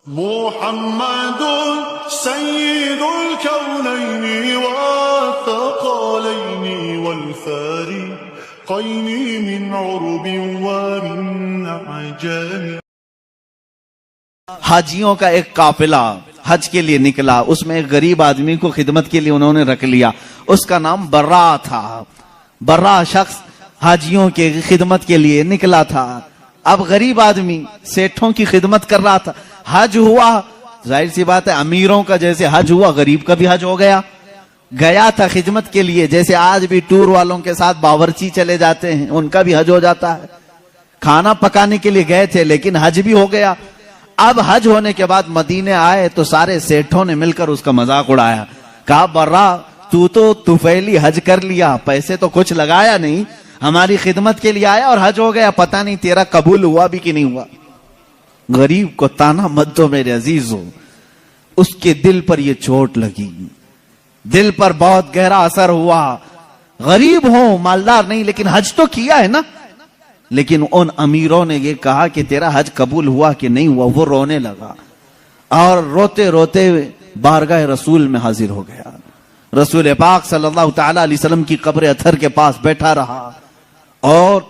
محمد سيد الكونين والثقلين والفارقين من عرب ومن عجم. حاجیوں کا ایک قافلہ حج کے لیے نکلا، اس میں ایک غریب آدمی کو خدمت کے لیے انہوں نے رکھ لیا، اس کا نام برا تھا. برا شخص حاجیوں کے خدمت کے لیے نکلا تھا. اب غریب آدمی سیٹھوں کی خدمت کر رہا تھا. حج ہوا، ظاہر سی بات ہے امیروں کا جیسے حج ہوا غریب کا بھی حج ہو گیا. گیا تھا خدمت کے لیے، جیسے آج بھی ٹور والوں کے ساتھ باورچی چلے جاتے ہیں، ان کا بھی حج ہو جاتا ہے. کھانا پکانے کے لیے گئے تھے لیکن حج بھی ہو گیا. اب حج ہونے کے بعد مدینے آئے تو سارے سیٹھوں نے مل کر اس کا مذاق اڑایا. کہا برا تو طفیلی حج کر لیا، پیسے تو کچھ لگایا نہیں، ہماری خدمت کے لیے آیا اور حج ہو گیا، پتہ نہیں تیرا قبول ہوا بھی کہ نہیں ہوا. غریب کو تانا مت دو میرے عزیزو. اس کے دل پر یہ چوٹ لگی، دل پر بہت گہرا اثر ہوا. غریب ہوں مالدار نہیں لیکن حج تو کیا ہے نا. لیکن ان امیروں نے یہ کہا کہ تیرا حج قبول ہوا کہ نہیں ہوا. وہ رونے لگا اور روتے روتے بارگاہ رسول میں حاضر ہو گیا. رسول پاک صلی اللہ تعالی علیہ وسلم کی قبر اطہر کے پاس بیٹھا رہا اور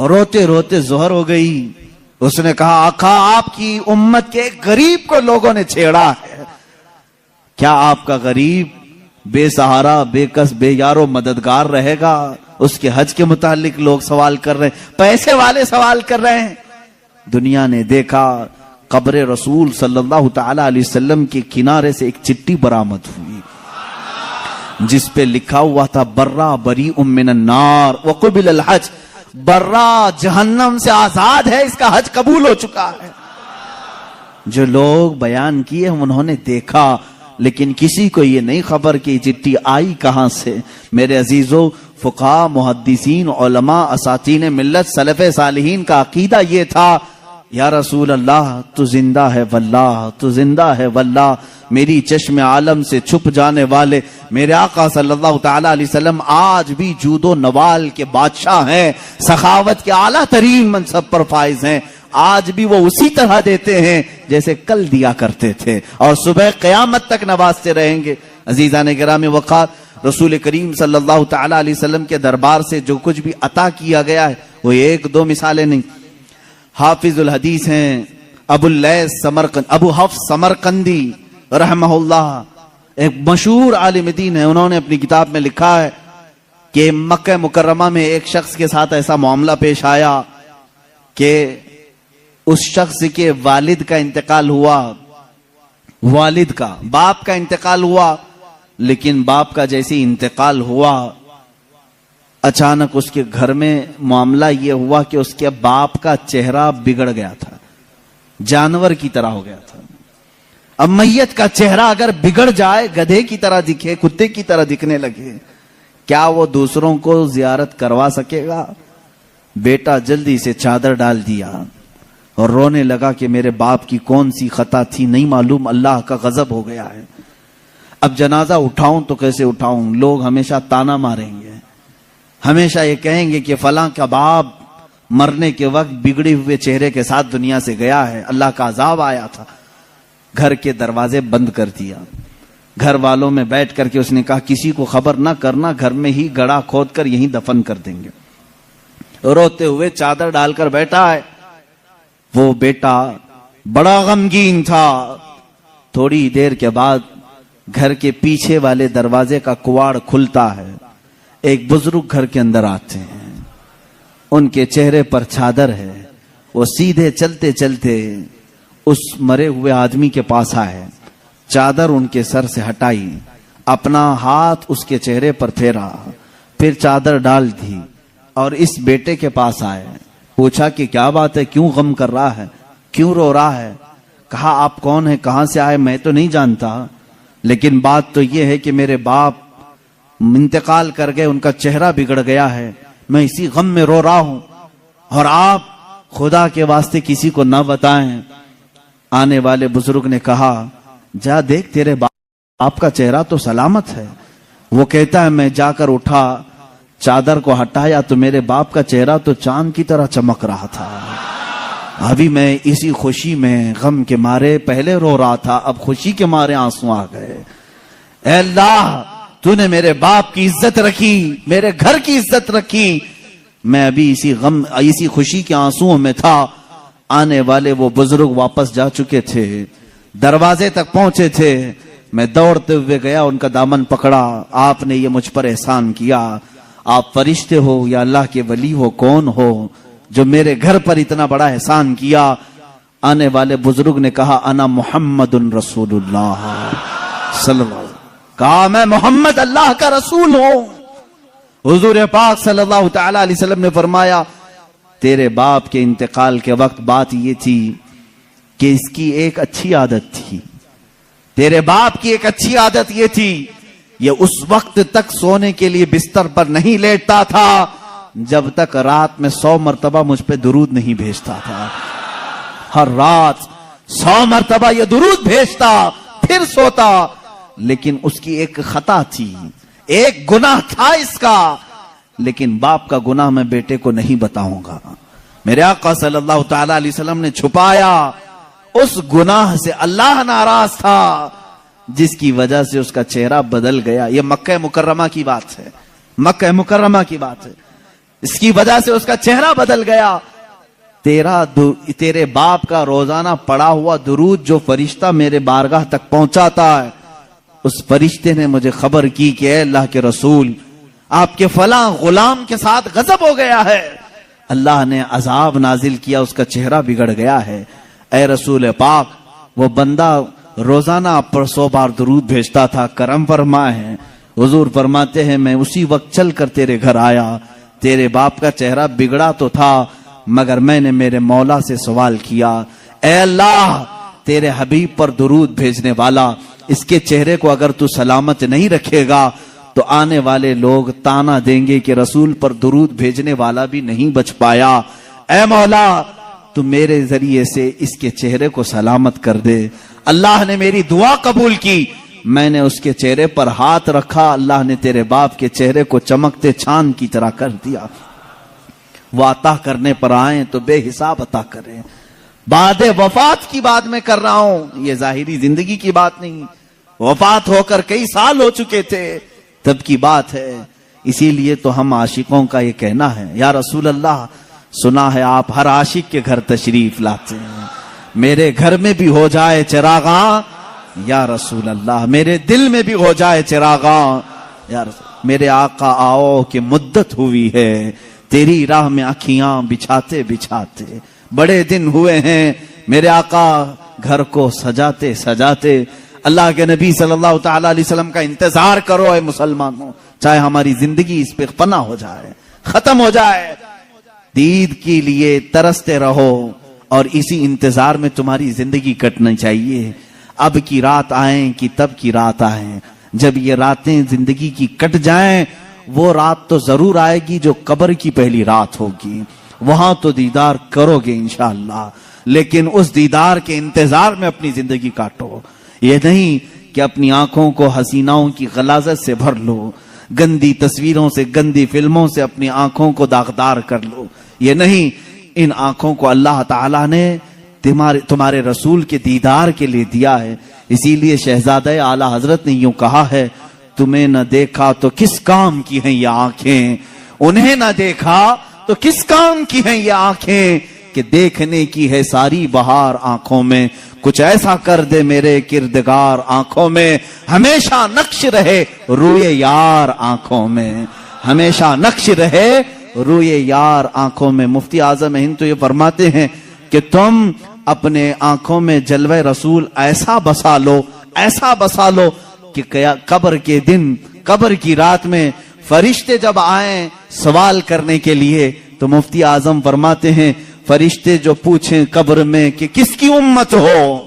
روتے روتے ظہر ہو گئی. اس نے کہا آقا آپ کی امت کے غریب کو لوگوں نے چھیڑا ہے، کیا آپ کا غریب بے سہارا بے کس بے یارو مددگار رہے گا؟ اس کے حج کے متعلق لوگ سوال کر رہے ہیں، پیسے والے سوال کر رہے ہیں. دنیا نے دیکھا قبر رسول صلی اللہ تعالی علیہ وسلم کے کنارے سے ایک چٹھی برآمد ہوئی جس پہ لکھا ہوا تھا برا بریء من النار وقبل الحج. برا جہنم سے آزاد ہے، اس کا حج قبول ہو چکا ہے. جو لوگ بیان کیے انہوں نے دیکھا لیکن کسی کو یہ نہیں خبر کہ یہ چٹھی آئی کہاں سے. میرے عزیزو، فقہاء، محدثین، علماء، اساتین ملت، سلف صالحین کا عقیدہ یہ تھا یا رسول اللہ تو زندہ ہے واللہ، تو زندہ ہے واللہ. میری چشم عالم سے چھپ جانے والے میرے آقا صلی اللہ تعالی علیہ وسلم آج بھی جود و نوال کے بادشاہ ہیں، سخاوت کے اعلیٰ ترین منصب پر فائز ہیں. آج بھی وہ اسی طرح دیتے ہیں جیسے کل دیا کرتے تھے اور صبح قیامت تک نوازتے رہیں گے. عزیزان گرامی وقار، رسول کریم صلی اللہ تعالی علیہ وسلم کے دربار سے جو کچھ بھی عطا کیا گیا ہے وہ ایک دو مثالیں نہیں. حافظ الحدیث ہیں ابو حفص سمرقندی رحمہ اللہ، ایک مشہور عالم دین ہے. انہوں نے اپنی کتاب میں لکھا ہے کہ مکہ مکرمہ میں ایک شخص کے ساتھ ایسا معاملہ پیش آیا کہ اس شخص کے والد کا انتقال ہوا، والد کا باپ کا انتقال ہوا. لیکن باپ کا جیسے انتقال ہوا اچانک اس کے گھر میں معاملہ یہ ہوا کہ اس کے باپ کا چہرہ بگڑ گیا تھا، جانور کی طرح ہو گیا تھا. اب میت کا چہرہ اگر بگڑ جائے، گدھے کی طرح دکھے، کتے کی طرح دکھنے لگے، کیا وہ دوسروں کو زیارت کروا سکے گا؟ بیٹا جلدی سے چادر ڈال دیا اور رونے لگا کہ میرے باپ کی کون سی خطا تھی نہیں معلوم، اللہ کا غضب ہو گیا ہے. اب جنازہ اٹھاؤں تو کیسے اٹھاؤں؟ لوگ ہمیشہ تانا ماریں گے، ہمیشہ یہ کہیں گے کہ فلاں کا باپ مرنے کے وقت بگڑے ہوئے چہرے کے ساتھ دنیا سے گیا ہے، اللہ کا عذاب آیا تھا. گھر کے دروازے بند کر دیا. گھر والوں میں بیٹھ کر کے اس نے کہا کسی کو خبر نہ کرنا، گھر میں ہی گڑھا کھود کر یہیں دفن کر دیں گے. روتے ہوئے چادر ڈال کر بیٹھا ہے. وہ بیٹا بڑا غمگین تھا. تھوڑی دیر کے بعد گھر کے پیچھے والے دروازے کا کواڑ کھلتا ہے. ایک بزرگ گھر کے اندر آتے ہیں، ان کے چہرے پر چادر ہے. وہ سیدھے چلتے چلتے اس مرے ہوئے آدمی کے پاس آئے، چادر ان کے سر سے ہٹائی، اپنا ہاتھ اس کے چہرے پر پھیرا، پھر چادر ڈال دی اور اس بیٹے کے پاس آئے. پوچھا کہ کیا بات ہے، کیوں غم کر رہا ہے، کیوں رو رہا ہے؟ کہا آپ کون ہیں، کہاں سے آئے؟ میں تو نہیں جانتا، لیکن بات تو یہ ہے کہ میرے باپ انتقال کر گئے، ان کا چہرہ بگڑ گیا ہے، میں اسی غم میں رو رہا ہوں، اور آپ خدا کے واسطے کسی کو نہ بتائیں. آنے والے بزرگ نے کہا جا دیکھ تیرے باپ کا چہرہ تو سلامت ہے. وہ کہتا ہے میں جا کر اٹھا، چادر کو ہٹایا تو میرے باپ کا چہرہ تو چاند کی طرح چمک رہا تھا. ابھی میں اسی خوشی میں غم کے مارے پہلے رو رہا تھا، اب خوشی کے مارے آنسو آ گئے۔ اے اللہ تو نے میرے باپ کی عزت رکھی، میرے گھر کی عزت رکھی، میں ابھی اسی خوشی کے آنسوؤں میں تھا۔ آنے والے وہ بزرگ واپس جا چکے تھے، دروازے تک پہنچے تھے، میں دوڑتے ہوئے گیا، ان کا دامن پکڑا۔ آپ نے یہ مجھ پر احسان کیا، آپ فرشتے ہو یا اللہ کے ولی ہو، کون ہو جو میرے گھر پر اتنا بڑا احسان کیا؟ آنے والے بزرگ نے کہا انا محمد رسول اللہ صلی اللہ علیہ وسلم، کہا میں محمد اللہ کا رسول ہوں۔ حضور پاک صلی اللہ تعالی علیہ وسلم نے فرمایا تیرے باپ کے انتقال کے وقت بات یہ تھی کہ اس کی ایک اچھی عادت تھی، تیرے باپ کی ایک اچھی عادت یہ تھی، یہ اس وقت تک سونے کے لیے بستر پر نہیں لیٹتا تھا جب تک رات میں 100 مرتبہ مجھ پہ درود نہیں بھیجتا تھا۔ ہر رات 100 مرتبہ یہ درود بھیجتا پھر سوتا، لیکن اس کی ایک خطا تھی، ایک گناہ تھا اس کا، لیکن باپ کا گناہ میں بیٹے کو نہیں بتاؤں گا۔ میرے آقا صلی اللہ تعالی علیہ وسلم نے چھپایا، اس گناہ سے اللہ ناراض تھا جس کی وجہ سے اس کا چہرہ بدل گیا۔ یہ مکہ مکرمہ کی بات ہے، مکہ مکرمہ کی بات ہے، اس کی وجہ سے اس کا چہرہ بدل گیا۔ تیرے باپ کا روزانہ پڑا ہوا درود جو فرشتہ میرے بارگاہ تک پہنچاتا ہے، اس فرشتے نے مجھے خبر کی کہ اے اللہ کے رسول، آپ کے فلاں غلام کے ساتھ غضب ہو گیا ہے، اللہ نے عذاب نازل کیا، اس کا چہرہ بگڑ گیا ہے۔ اے رسول پاک، وہ بندہ روزانہ آپ پر 100 بار درود بھیجتا تھا، کرم فرمائے۔ حضور فرماتے ہیں میں اسی وقت چل کر تیرے گھر آیا، تیرے باپ کا چہرہ بگڑا تو تھا، مگر میں نے میرے مولا سے سوال کیا، اے اللہ تیرے حبیب پر درود بھیجنے والا، اس کے چہرے کو اگر تو سلامت نہیں رکھے گا تو آنے والے لوگ تانا دیں گے کہ رسول پر درود بھیجنے والا بھی نہیں بچ پایا، اے مولا تو میرے ذریعے سے اس کے چہرے کو سلامت کر دے۔ اللہ نے میری دعا قبول کی، میں نے اس کے چہرے پر ہاتھ رکھا، اللہ نے تیرے باپ کے چہرے کو چمکتے چاند کی طرح کر دیا۔ وہ عطا کرنے پر آئیں تو بے حساب عطا کریں۔ بعد وفات کی بات میں کر رہا ہوں، یہ ظاہری زندگی کی بات نہیں، وفات ہو کر کئی سال ہو چکے تھے تب کی بات ہے۔ اسی لیے تو ہم عاشقوں کا یہ کہنا ہے، یا رسول اللہ سنا ہے آپ ہر عاشق کے گھر تشریف لاتے ہیں، میرے گھر میں بھی ہو جائے چراغاں یا رسول اللہ، میرے دل میں بھی ہو جائے چراغاں یا رسول، میرے آقا آؤ کہ مدت ہوئی ہے تیری راہ میں آنکھیاں بچھاتے بچھاتے، بڑے دن ہوئے ہیں میرے آقا گھر کو سجاتے سجاتے۔ اللہ کے نبی صلی اللہ تعالی علیہ وسلم کا انتظار کرو اے مسلمانوں، چاہے ہماری زندگی اس پہ فنا ہو جائے، ختم ہو جائے، دید کے لیے ترستے رہو، اور اسی انتظار میں تمہاری زندگی کٹنی چاہیے۔ اب کی رات آئیں کہ تب کی رات آئیں، جب یہ راتیں زندگی کی کٹ جائیں، وہ رات تو ضرور آئے گی جو قبر کی پہلی رات ہوگی، وہاں تو دیدار کرو گے انشاءاللہ، لیکن اس دیدار کے انتظار میں اپنی زندگی کاٹو۔ یہ نہیں کہ اپنی آنکھوں کو حسیناؤں کی غلاظت سے بھر لو، گندی تصویروں سے، گندی فلموں سے اپنی آنکھوں کو داغدار کر لو، یہ نہیں، ان آنکھوں کو اللہ تعالیٰ نے تمہارے رسول کے دیدار کے لیے دیا ہے۔ اسی لیے شہزادہ اعلیٰ حضرت نے یوں کہا ہے، تمہیں نہ دیکھا تو کس کام کی ہیں یہ آنکھیں، انہیں نہ دیکھا تو کس کام کی ہیں یہ آنکھیں، کہ دیکھنے کی ہے ساری بہار آنکھوں میں، کچھ ایسا کر دے میرے کردگار آنکھوں میں، ہمیشہ نقش رہے روئے یار آنکھوں میں، ہمیشہ نقش رہے روئے یار آنکھوں میں۔ مفتی اعظم ہند تو یہ فرماتے ہیں کہ تم اپنے آنکھوں میں جلوہ رسول ایسا بسا لو، ایسا بسا لو کہ قبر کے دن، قبر کی رات میں فرشتے جب آئیں سوال کرنے کے لیے تو مفتی اعظم فرماتے ہیں فرشتے جو پوچھیں قبر میں کہ کس کی امت ہو،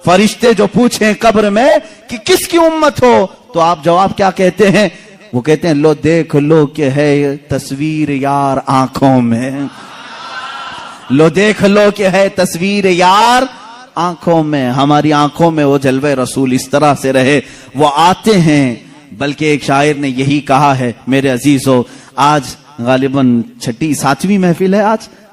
فرشتے جو پوچھیں قبر میں کہ کس کی امت ہو، تو آپ جواب کیا کہتے ہیں؟ وہ کہتے ہیں لو دیکھ لو کہ ہے تصویر یار آنکھوں میں، لو دیکھ لو کہ ہے تصویر یار آنکھوں میں۔ ہماری آنکھوں میں وہ جلوہ رسول اس طرح سے رہے، وہ آتے ہیں۔ بلکہ ایک شاعر نے یہی کہا ہے، میرے عزیزو، آج غالباً 6 7ویں محفل ہے، آج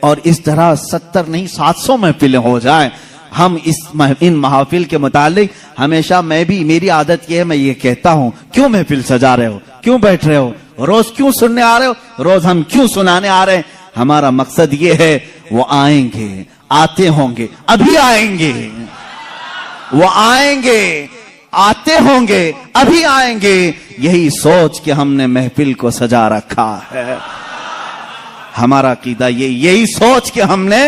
اور اس طرح 70 نہیں 700 محفلیں ہو جائیں. ہم ان محافل کے متعلق ہمیشہ میری عادت یہ ہے، میں یہ کہتا ہوں کیوں محفل سجا رہے ہو، کیوں بیٹھ رہے ہو، روز کیوں سننے آ رہے ہو، روز ہم کیوں سنانے آ رہے ہیں. ہمارا مقصد یہ ہے وہ آئیں گے، آتے ہوں گے، ابھی آئیں گے، وہ آئیں گے، آتے ہوں گے، ابھی آئیں گے. یہی سوچ کے ہم نے محفل کو سجا رکھا ہے. ہمارا عقیدہ یہی سوچ کے ہم نے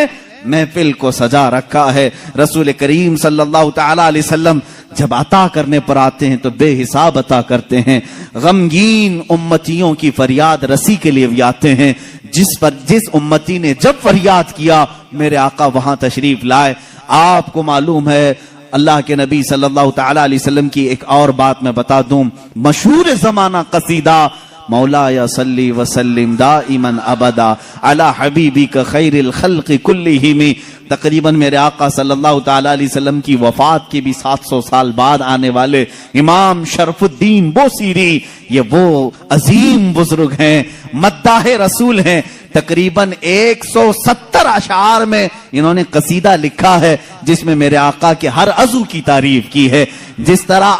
محفل کو سجا رکھا ہے. رسول کریم صلی اللہ تعالی علیہ وسلم جب عطا کرنے پر آتے ہیں تو بے حساب عطا کرتے ہیں. غمگین امتیوں کی فریاد رسی کے لیے بھی آتے ہیں. جس امتی نے جب فریاد کیا میرے آقا وہاں تشریف لائے. آپ کو معلوم ہے اللہ کے نبی صلی اللہ تعالی علیہ وسلم کی ایک اور بات میں بتا دوں. مشہور زمانہ قصیدہ مولا یا صلی وسلم دائما ابدا علی حبیبک خیر الخلق کلہم. تقریباً میرے آقا صلی اللہ تعالی علیہ وسلم کی وفات کے بھی 700 سال بعد آنے والے امام شرف الدین بوصیری یہ وہ عظیم بزرگ ہیں، مداح رسول ہیں. تقریباً 170 اشعار میں انہوں نے قصیدہ لکھا ہے جس میں میرے آقا کے ہر عضو کی تعریف کی ہے. جس طرح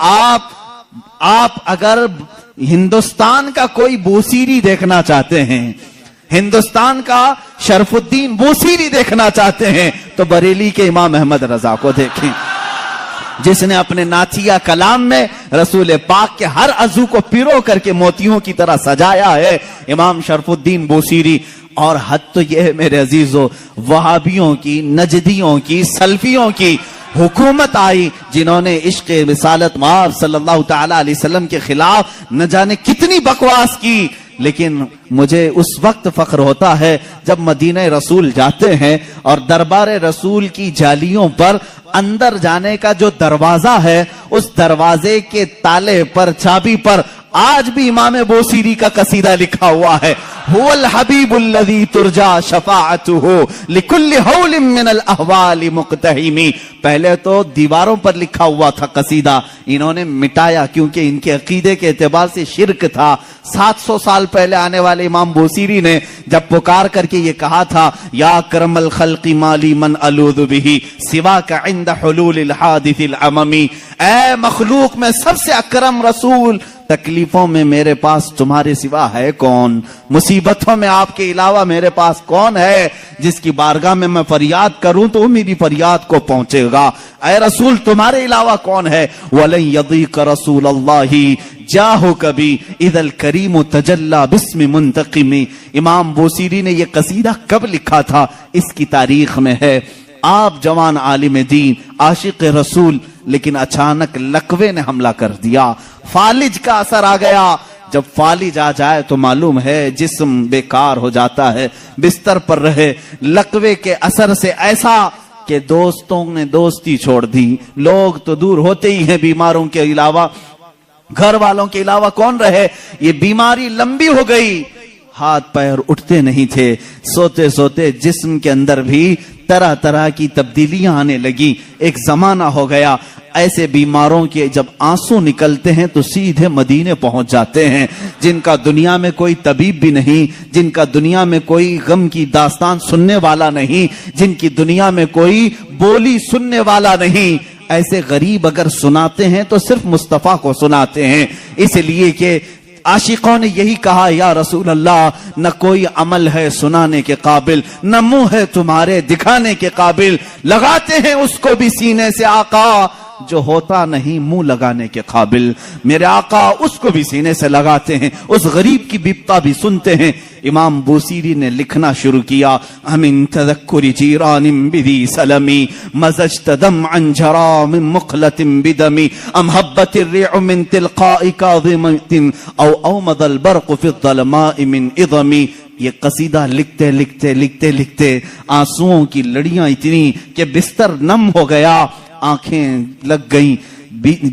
آپ اگر ہندوستان کا کوئی بوصیری دیکھنا چاہتے ہیں، ہندوستان کا شرف الدین بوصیری دیکھنا چاہتے ہیں تو بریلی کے امام احمد رضا کو دیکھیں، جس نے اپنے نعتیہ کلام میں رسول پاک کے ہر عضو کو پیرو کر کے موتیوں کی طرح سجایا ہے، امام شرف الدین بوصیری. اور حد تو یہ ہے میرے عزیزو، وہابیوں کی، نجدیوں کی، سلفیوں کی حکومت آئی جنہوں نے عشق رسالت مآب صلی اللہ تعالی علیہ وسلم کے خلاف نہ جانے کتنی بکواس کی. لیکن مجھے اس وقت فخر ہوتا ہے جب مدینہ رسول جاتے ہیں اور دربار رسول کی جالیوں پر اندر جانے کا جو دروازہ ہے اس دروازے کے تالے پر، چابی پر آج بھی امام بوصیری کا قصیدہ لکھا ہوا ہے. هو الحبیب الذی ترجا شفاعته لکل حول من الاحوال مقتحمی. پہلے تو دیواروں پر لکھا ہوا تھا قصیدہ، انہوں نے مٹایا کیونکہ ان کے عقیدے کے اعتبار سے شرک تھا. 700 سال پہلے آنے والے امام بوصیری نے جب پکار کر کے یہ کہا تھا یا اکرم الخلق مالی من الوذ به سواک عند حلول الحادث العممی. اے مخلوق میں سب سے اکرم رسول، تکلیفوں میں میرے پاس تمہارے سوا ہے کون، مصیبتوں میں آپ کے علاوہ میرے پاس کون ہے جس کی بارگاہ میں فریاد کروں تو میری فریاد کو پہنچے گا. اے رسول تمہارے علاوہ کون ہے. وَلَن يَضِيقَ رَسُولَ اللَّهِ جَاهُ كَبِي اِذَا الْكَرِيمُ تَجَلَّى بِاسْمِ مُنْتَقِمِ. امام بوصیری نے یہ قصیدہ کب لکھا تھا اس کی تاریخ میں ہے. آپ جوان عالم دین، عاشق رسول، لیکن اچانک لقوے نے حملہ کر دیا، فالج کا اثر آ گیا. جب فالج آ جائے تو معلوم ہے جسم بیکار ہو جاتا ہے، بستر پر رہے. لقوے کے اثر سے ایسا کہ دوستوں نے دوستی چھوڑ دی، لوگ تو دور ہوتے ہی ہیں، بیماروں کے علاوہ گھر والوں کے علاوہ کون رہے. یہ بیماری لمبی ہو گئی، ہاتھ پیر اٹھتے نہیں تھے، سوتے سوتے جسم کے اندر بھی طرح طرح کی تبدیلیاں آنے لگی. ایک زمانہ ہو گیا ایسے بیماروں کے جب آنسو نکلتے ہیں تو سیدھے مدینے پہنچ جاتے ہیں، جن کا دنیا میں کوئی طبیب بھی نہیں، جن کا دنیا میں کوئی غم کی داستان سننے والا نہیں، جن کی دنیا میں کوئی بولی سننے والا نہیں. ایسے غریب اگر سناتے ہیں تو صرف مصطفیٰ کو سناتے ہیں، اس لیے کہ عاشقوں نے یہی کہا یا رسول اللہ نہ کوئی عمل ہے سنانے کے قابل، نہ منہ ہے تمہارے دکھانے کے قابل. لگاتے ہیں اس کو بھی سینے سے آقا جو ہوتا نہیں منہ لگانے کے قابل. میرے آقا اس کو بھی سینے سے لگاتے ہیں، اس غریب کی بپتا بھی سنتے ہیں. امام بوصیری نے لکھنا شروع کیا. امن تذکر جیران بذی سلمی مزجت دمعا جرا من مقلت بدمی ام حبت الريع من تلقاء کاظمت او اومض البرق فی الظلماء من اظمی. یہ قصیدہ لکھتے لکھتے لکھتے لکھتے آنسوؤں کی لڑیاں اتنی کہ بستر نم ہو گیا، آنکھیں لگ گئیں.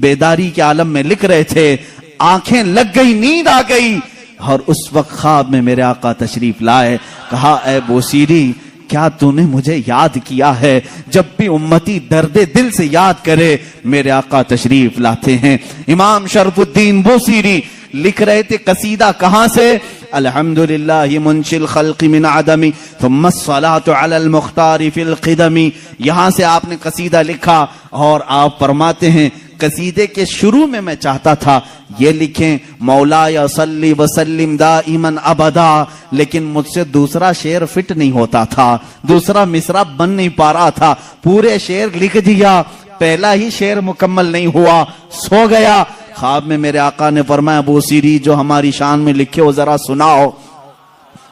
بیداری کے عالم میں لکھ رہے تھے، آنکھیں لگ گئی، نیند آ گئی. اور اس وقت خواب میں میرے آقا تشریف لائے. کہا اے بوصیری کیا تو نے مجھے یاد کیا ہے؟ جب بھی امتی درد دل سے یاد کرے میرے آقا تشریف لاتے ہیں. امام شرف الدین بوصیری لکھ رہے تھے قصیدہ کہاں سے؟ الحمدللہ منشی الخلق من عدم ثم الصلاة علی المختار فی القدم. یہاں سے آپ نے قصیدہ لکھا اور آپ فرماتے ہیں قصیدے کے شروع میں میں چاہتا تھا یہ لکھیں مولایا صلی وسلم دائما ابدا، لیکن مجھ سے دوسرا شعر فٹ نہیں ہوتا تھا، دوسرا مصرع بن نہیں پا رہا تھا. پورے شعر لکھ دیا، پہلا ہی شعر مکمل نہیں ہوا، سو گیا. خواب میں میرے آقا نے فرمایا بوسیری جو ہماری شان میں لکھے ہو ذرا سناؤ،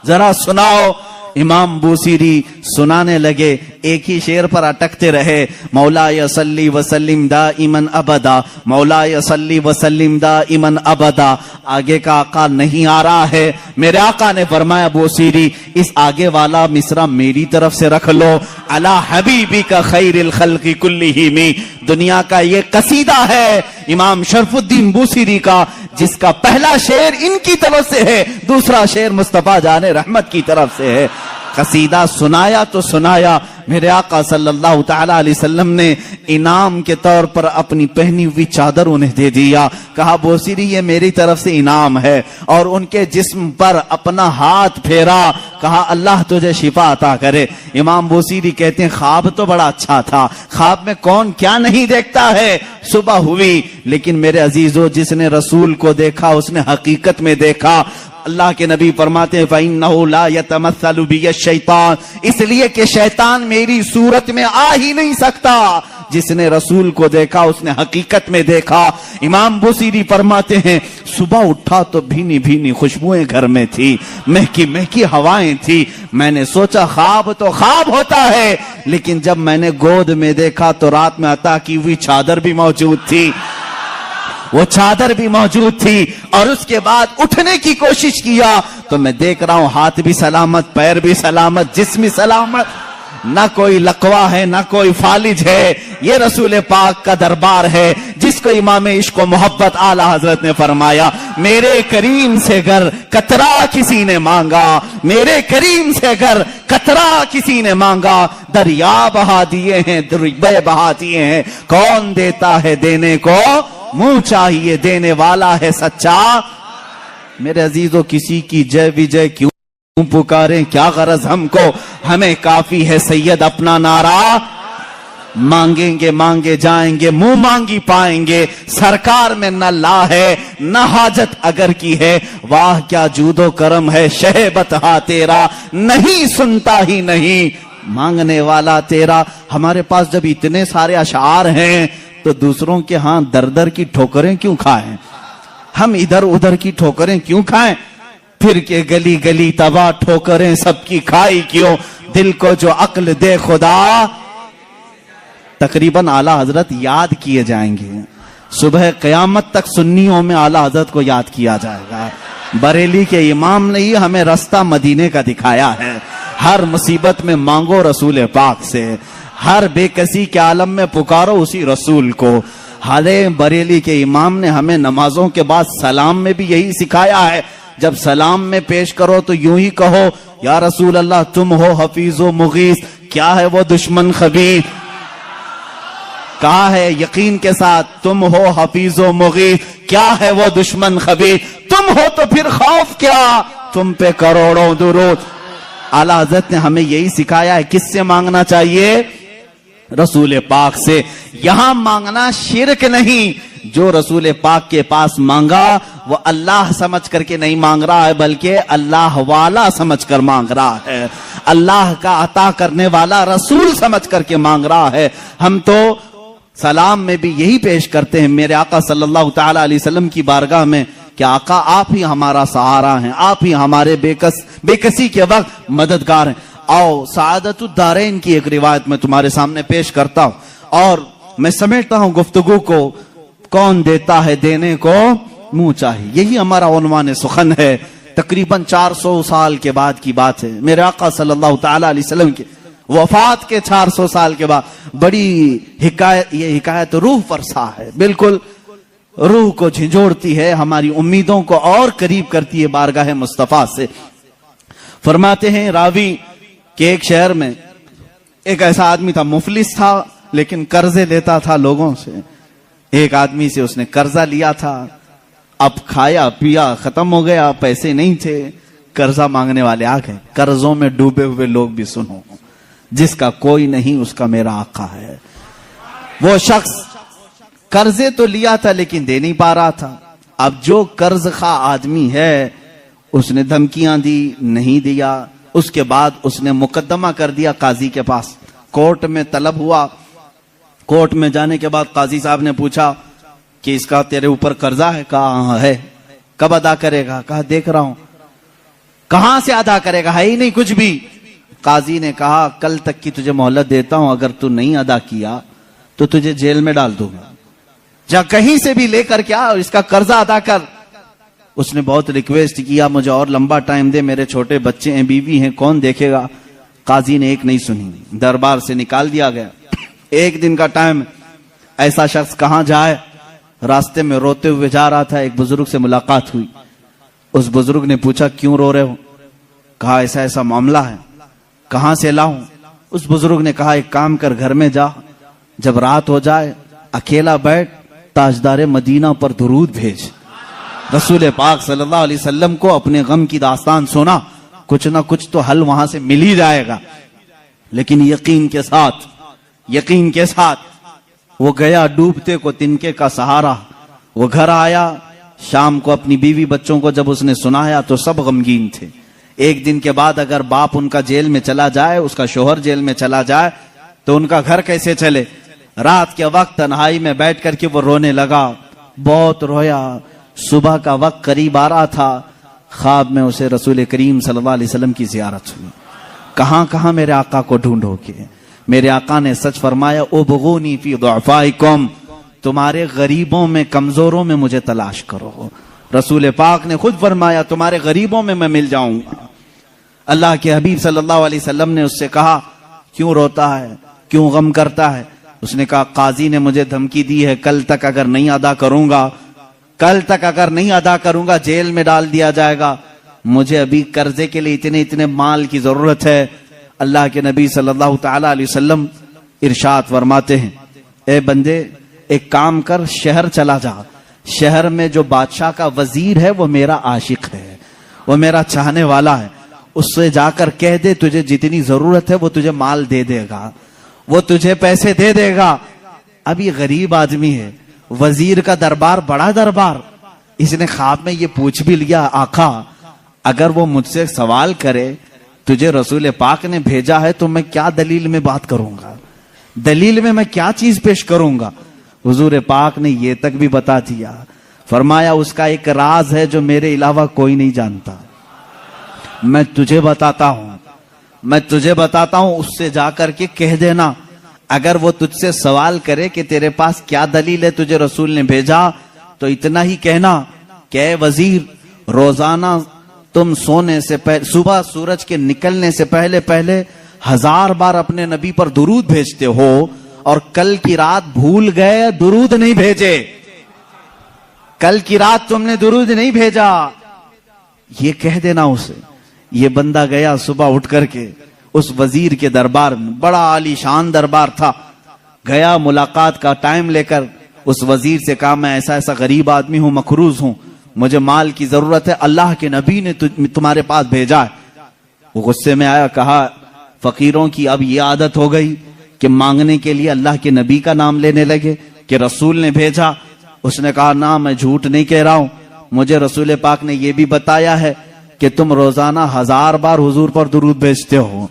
ذرا سناؤ. امام بوسیری سنانے لگے، ایک ہی شعر پر اٹکتے رہے. مولایا صلی وسلم دائما ابدا، مولایا صلی وسلم دائما ابدا. آگے کا آقا نہیں آ رہا ہے. میرے آقا نے فرمایا بوسیری اس آگے والا مصرع میری طرف سے رکھ لو. علی حبیبی کا خیر الخلق کلہم. دنیا کا یہ قصیدہ ہے امام شرف الدین بوسیری کا، جس کا پہلا شعر ان کی طرف سے ہے، دوسرا شعر مصطفیٰ جان رحمت کی طرف سے ہے. قصیدہ سنایا تو سنایا. میرے آقا صلی اللہ تعالی علیہ وسلم نے انعام کے طور پر اپنی پہنی ہوئی چادر انہیں دے دیا. کہا بوسیری یہ میری طرف سے انعام ہے، اور ان کے جسم پر اپنا ہاتھ پھیرا. کہا اللہ تجھے شفا عطا کرے. امام بوسیری کہتے ہیں خواب تو بڑا اچھا تھا، خواب میں کون کیا نہیں دیکھتا ہے. صبح ہوئی، لیکن میرے عزیزو جس نے رسول کو دیکھا اس نے حقیقت میں دیکھا. اللہ کے نبی فرماتے ہیں فَإِنَّهُ لَا يَتَمَثَّلُ بِيَ الشَّيْطَانِ، اس لیے کہ شیطان میری صورت میں آ ہی نہیں سکتا. جس نے رسول کو دیکھا اس نے حقیقت میں دیکھا. امام بوسیری فرماتے ہیں صبح اٹھا تو بھینی بھینی خوشبوئیں گھر میں تھی، مہکی مہکی ہوائیں تھی. میں نے سوچا خواب تو خواب ہوتا ہے، لیکن جب میں نے گود میں دیکھا تو رات میں عطا کی ہوئی چادر بھی موجود تھی، وہ چادر بھی موجود تھی. اور اس کے بعد اٹھنے کی کوشش کیا تو میں دیکھ رہا ہوں ہاتھ بھی سلامت، پیر بھی سلامت، جسم بھی سلامت، نہ کوئی لقوہ ہے نہ کوئی فالج ہے. یہ رسول پاک کا دربار ہے جس کو امام عشق و محبت اعلی حضرت نے فرمایا میرے کریم سے گر قطرہ کسی نے مانگا، میرے کریم سے گر قطرہ کسی نے مانگا. دریا بہا دیے ہیں، دریا بہا دیے ہیں، کون دیتا ہے دینے کو منہ چاہیے، دینے والا ہے سچا. میرے عزیزو کسی کی جے وجے کیوں پکاریں، کیا غرض ہم کو، ہمیں کافی ہے سید اپنا نعرہ. مانگیں گے مانگے جائیں گے، منہ مانگی پائیں گے. سرکار میں نہ لا ہے نہ حاجت اگر کی ہے، واہ کیا جود و کرم ہے شہ بتہا تیرا، نہیں سنتا ہی نہیں مانگنے والا تیرا. ہمارے پاس جب اتنے سارے اشعار ہیں تو دوسروں کے ہاں در در کی ٹھوکریں کیوں کھائیں، ہم ادھر ادھر کی ٹھوکریں کیوں کھائیں، پھر کے گلی گلی تباہ ٹھوکریں سب کی کھائی کیوں. دل کو جو عقل دے خدا. تقریباً اعلیٰ حضرت یاد کیے جائیں گے، صبح قیامت تک سنیوں میں اعلیٰ حضرت کو یاد کیا جائے گا. بریلی کے امام نے ہی ہمیں رستہ مدینے کا دکھایا ہے. ہر مصیبت میں مانگو رسول پاک سے، ہر بے کسی کے عالم میں پکارو اسی رسول کو. حالے بریلی کے امام نے ہمیں نمازوں کے بعد سلام میں بھی یہی سکھایا ہے. جب سلام میں پیش کرو تو یوں ہی کہو یا رسول اللہ تم ہو حفیظ و مغیث، کیا ہے وہ دشمن خبیث. کہا ہے یقین کے ساتھ تم ہو حفیظ و مغیث، کیا ہے وہ دشمن خبیث. تم ہو تو پھر خوف کیا، تم پہ کروڑوں درود. اعلیٰ حضرت نے ہمیں یہی سکھایا ہے. کس سے مانگنا چاہیے؟ رسول پاک سے. یہاں مانگنا شرک نہیں. جو رسول پاک کے پاس مانگا وہ اللہ سمجھ کر کے نہیں مانگ رہا ہے، بلکہ اللہ والا سمجھ کر مانگ رہا ہے. اللہ کا عطا کرنے والا رسول سمجھ کر کے مانگ رہا ہے. ہم تو سلام میں بھی یہی پیش کرتے ہیں میرے آقا صلی اللہ تعالی علیہ وسلم کی بارگاہ میں کہ آقا آپ ہی ہمارا سہارا ہیں، آپ ہی ہمارے بے کسی کے وقت مددگار ہیں. آؤ سعادت الدارین کی ایک روایت میں تمہارے سامنے پیش کرتا ہوں اور میں سمیٹتا ہوں گفتگو کو. کون دیتا ہے دینے کو منہ چاہیے، یہی ہمارا عنوان سخن ہے. تقریباً 400 سال کے بعد کی بات ہے. میرے آقا صلی اللہ تعالی علیہ وسلم کے وفات کے 400 سال کے بعد بڑی حکایت، یہ حکایت روح فرسا ہے، بالکل روح کو جھنجھوڑتی ہے، ہماری امیدوں کو اور قریب کرتی ہے بارگاہ مصطفیٰ سے. فرماتے ہیں راوی کہ ایک شہر میں ایک ایسا آدمی تھا، مفلس تھا لیکن قرضے لیتا تھا لوگوں سے. ایک آدمی سے اس نے قرضہ لیا تھا، اب کھایا پیا ختم ہو گیا، پیسے نہیں تھے. قرضہ مانگنے والے آ گئے. قرضوں میں ڈوبے ہوئے لوگ بھی سنو, جس کا کوئی نہیں اس کا میرا آقا ہے. وہ شخص قرضے تو لیا تھا لیکن دے نہیں پا رہا تھا. اب جو قرض خواہ آدمی ہے اس نے دھمکیاں دی, نہیں دیا. اس کے بعد اس نے مقدمہ کر دیا قاضی کے پاس, کورٹ میں طلب ہوا. کورٹ میں جانے کے بعد قاضی صاحب نے پوچھا کہ اس کا تیرے اوپر قرضہ ہے؟ کہا ہاں ہے. کب ادا کرے گا؟ کہا دیکھ رہا ہوں. کہاں سے ادا کرے گا؟ ہے ہی نہیں کچھ بھی. قاضی نے کہا کل تک کی تجھے مہلت دیتا ہوں, اگر تو نہیں ادا کیا تو تجھے جیل میں ڈال دوں گا. جا کہیں سے بھی لے کر کیا اس کا قرضہ ادا کر. اس نے بہت ریکویسٹ کیا مجھے اور لمبا ٹائم دے, میرے چھوٹے بچے ہیں, بیوی ہیں, کون دیکھے گا. قاضی نے ایک نہیں سنی, دربار سے نکال دیا گیا. ایک دن کا ٹائم, ایسا شخص کہاں جائے, راستے میں روتے ہوئے جا رہا تھا. ایک بزرگ سے ملاقات ہوئی. اس بزرگ نے پوچھا کیوں رو رہے ہو؟ کہا ایسا ایسا معاملہ ہے. کہاں سے لاؤں؟ اس بزرگ نے کہا ایک کام کر, گھر میں جا, جب رات ہو جائے اکیلا بیٹھ, تاجدار مدینہ پر درود بھیج. رسول پاک صلی اللہ علیہ وسلم کو اپنے غم کی داستان سنا, کچھ نہ کچھ تو حل وہاں سے مل ہی جائے گا. لیکن یقین کے ساتھ وہ گیا, ڈوبتے کو تنکے کا سہارا. وہ گھر آیا, شام کو اپنی بیوی بچوں کو جب اس نے سنایا تو سب غمگین تھے. ایک دن کے بعد اگر باپ ان کا جیل میں چلا جائے, اس کا شوہر جیل میں چلا جائے تو ان کا گھر کیسے چلے. رات کے وقت تنہائی میں بیٹھ کر کے وہ رونے لگا, بہت رویا. صبح کا وقت قریب آ رہا تھا, خواب میں اسے رسول کریم صلی اللہ علیہ وسلم کی زیارت ہوئی. کہاں کہاں میرے آقا کو ڈھونڈو گے. میرے آقا نے سچ فرمایا, ابغونی فی ضعفائکم, تمہارے غریبوں میں, کمزوروں میں مجھے تلاش کرو. رسول پاک نے خود فرمایا تمہارے غریبوں میں میل جاؤں گا. اللہ کے حبیب صلی اللہ علیہ وسلم نے اس سے کہا کیوں روتا ہے, کیوں غم کرتا ہے؟ اس نے کہا قاضی نے مجھے دھمکی دی ہے, کل تک اگر نہیں ادا کروں گا جیل میں ڈال دیا جائے گا. مجھے ابھی قرضے کے لیے اتنے مال کی ضرورت ہے. اللہ کے نبی صلی اللہ تعالی علیہ وسلم ارشاد فرماتے ہیں اے بندے ایک کام کر, شہر چلا جا. شہر میں جو بادشاہ کا وزیر ہے وہ میرا عاشق ہے, وہ میرا چاہنے والا ہے. اس سے جا کر کہہ دے تجھے جتنی ضرورت ہے وہ تجھے مال دے دے گا, وہ تجھے پیسے دے دے گا. اب یہ غریب آدمی ہے, وزیر کا دربار بڑا دربار. اس نے خواب میں یہ پوچھ بھی لیا آقا اگر وہ مجھ سے سوال کرے تجھے رسول پاک نے بھیجا ہے تو میں کیا دلیل میں بات کروں گا, دلیل میں کیا چیز پیش کروں گا. حضور پاک نے یہ تک بھی بتا دیا, فرمایا اس کا ایک راز ہے جو میرے علاوہ کوئی نہیں جانتا, میں تجھے بتاتا ہوں, اس سے جا کر کے کہہ دینا. اگر وہ تجھ سے سوال کرے کہ تیرے پاس کیا دلیل ہے تجھے رسول نے بھیجا, تو اتنا ہی کہنا کہ اے وزیر, روزانہ تم سونے سے پہلے, صبح سورج کے نکلنے سے پہلے 1000 بار اپنے نبی پر درود بھیجتے ہو, اور کل کی رات بھول گئے درود نہیں بھیجے, کل کی رات تم نے درود نہیں بھیجا. یہ کہہ دینا اسے. یہ بندہ گیا صبح اٹھ کر کے اس وزیر کے دربار میں, بڑا عالی شان دربار تھا, گیا ملاقات کا ٹائم لے کر اس وزیر سے کہا میں ایسا ایسا غریب آدمی ہوں, مقروض ہوں, مجھے مال کی ضرورت ہے, اللہ کے نبی نے تمہارے پاس بھیجا ہے. وہ غصے میں آیا, کہا فقیروں کی اب یہ عادت ہو گئی کہ مانگنے کے لیے اللہ کے نبی کا نام لینے لگے کہ رسول نے بھیجا. اس نے کہا نہ, میں جھوٹ نہیں کہہ رہا ہوں, مجھے رسول پاک نے یہ بھی بتایا ہے کہ تم روزانہ 1000 بار حضور پر درود بھیجتے ہو.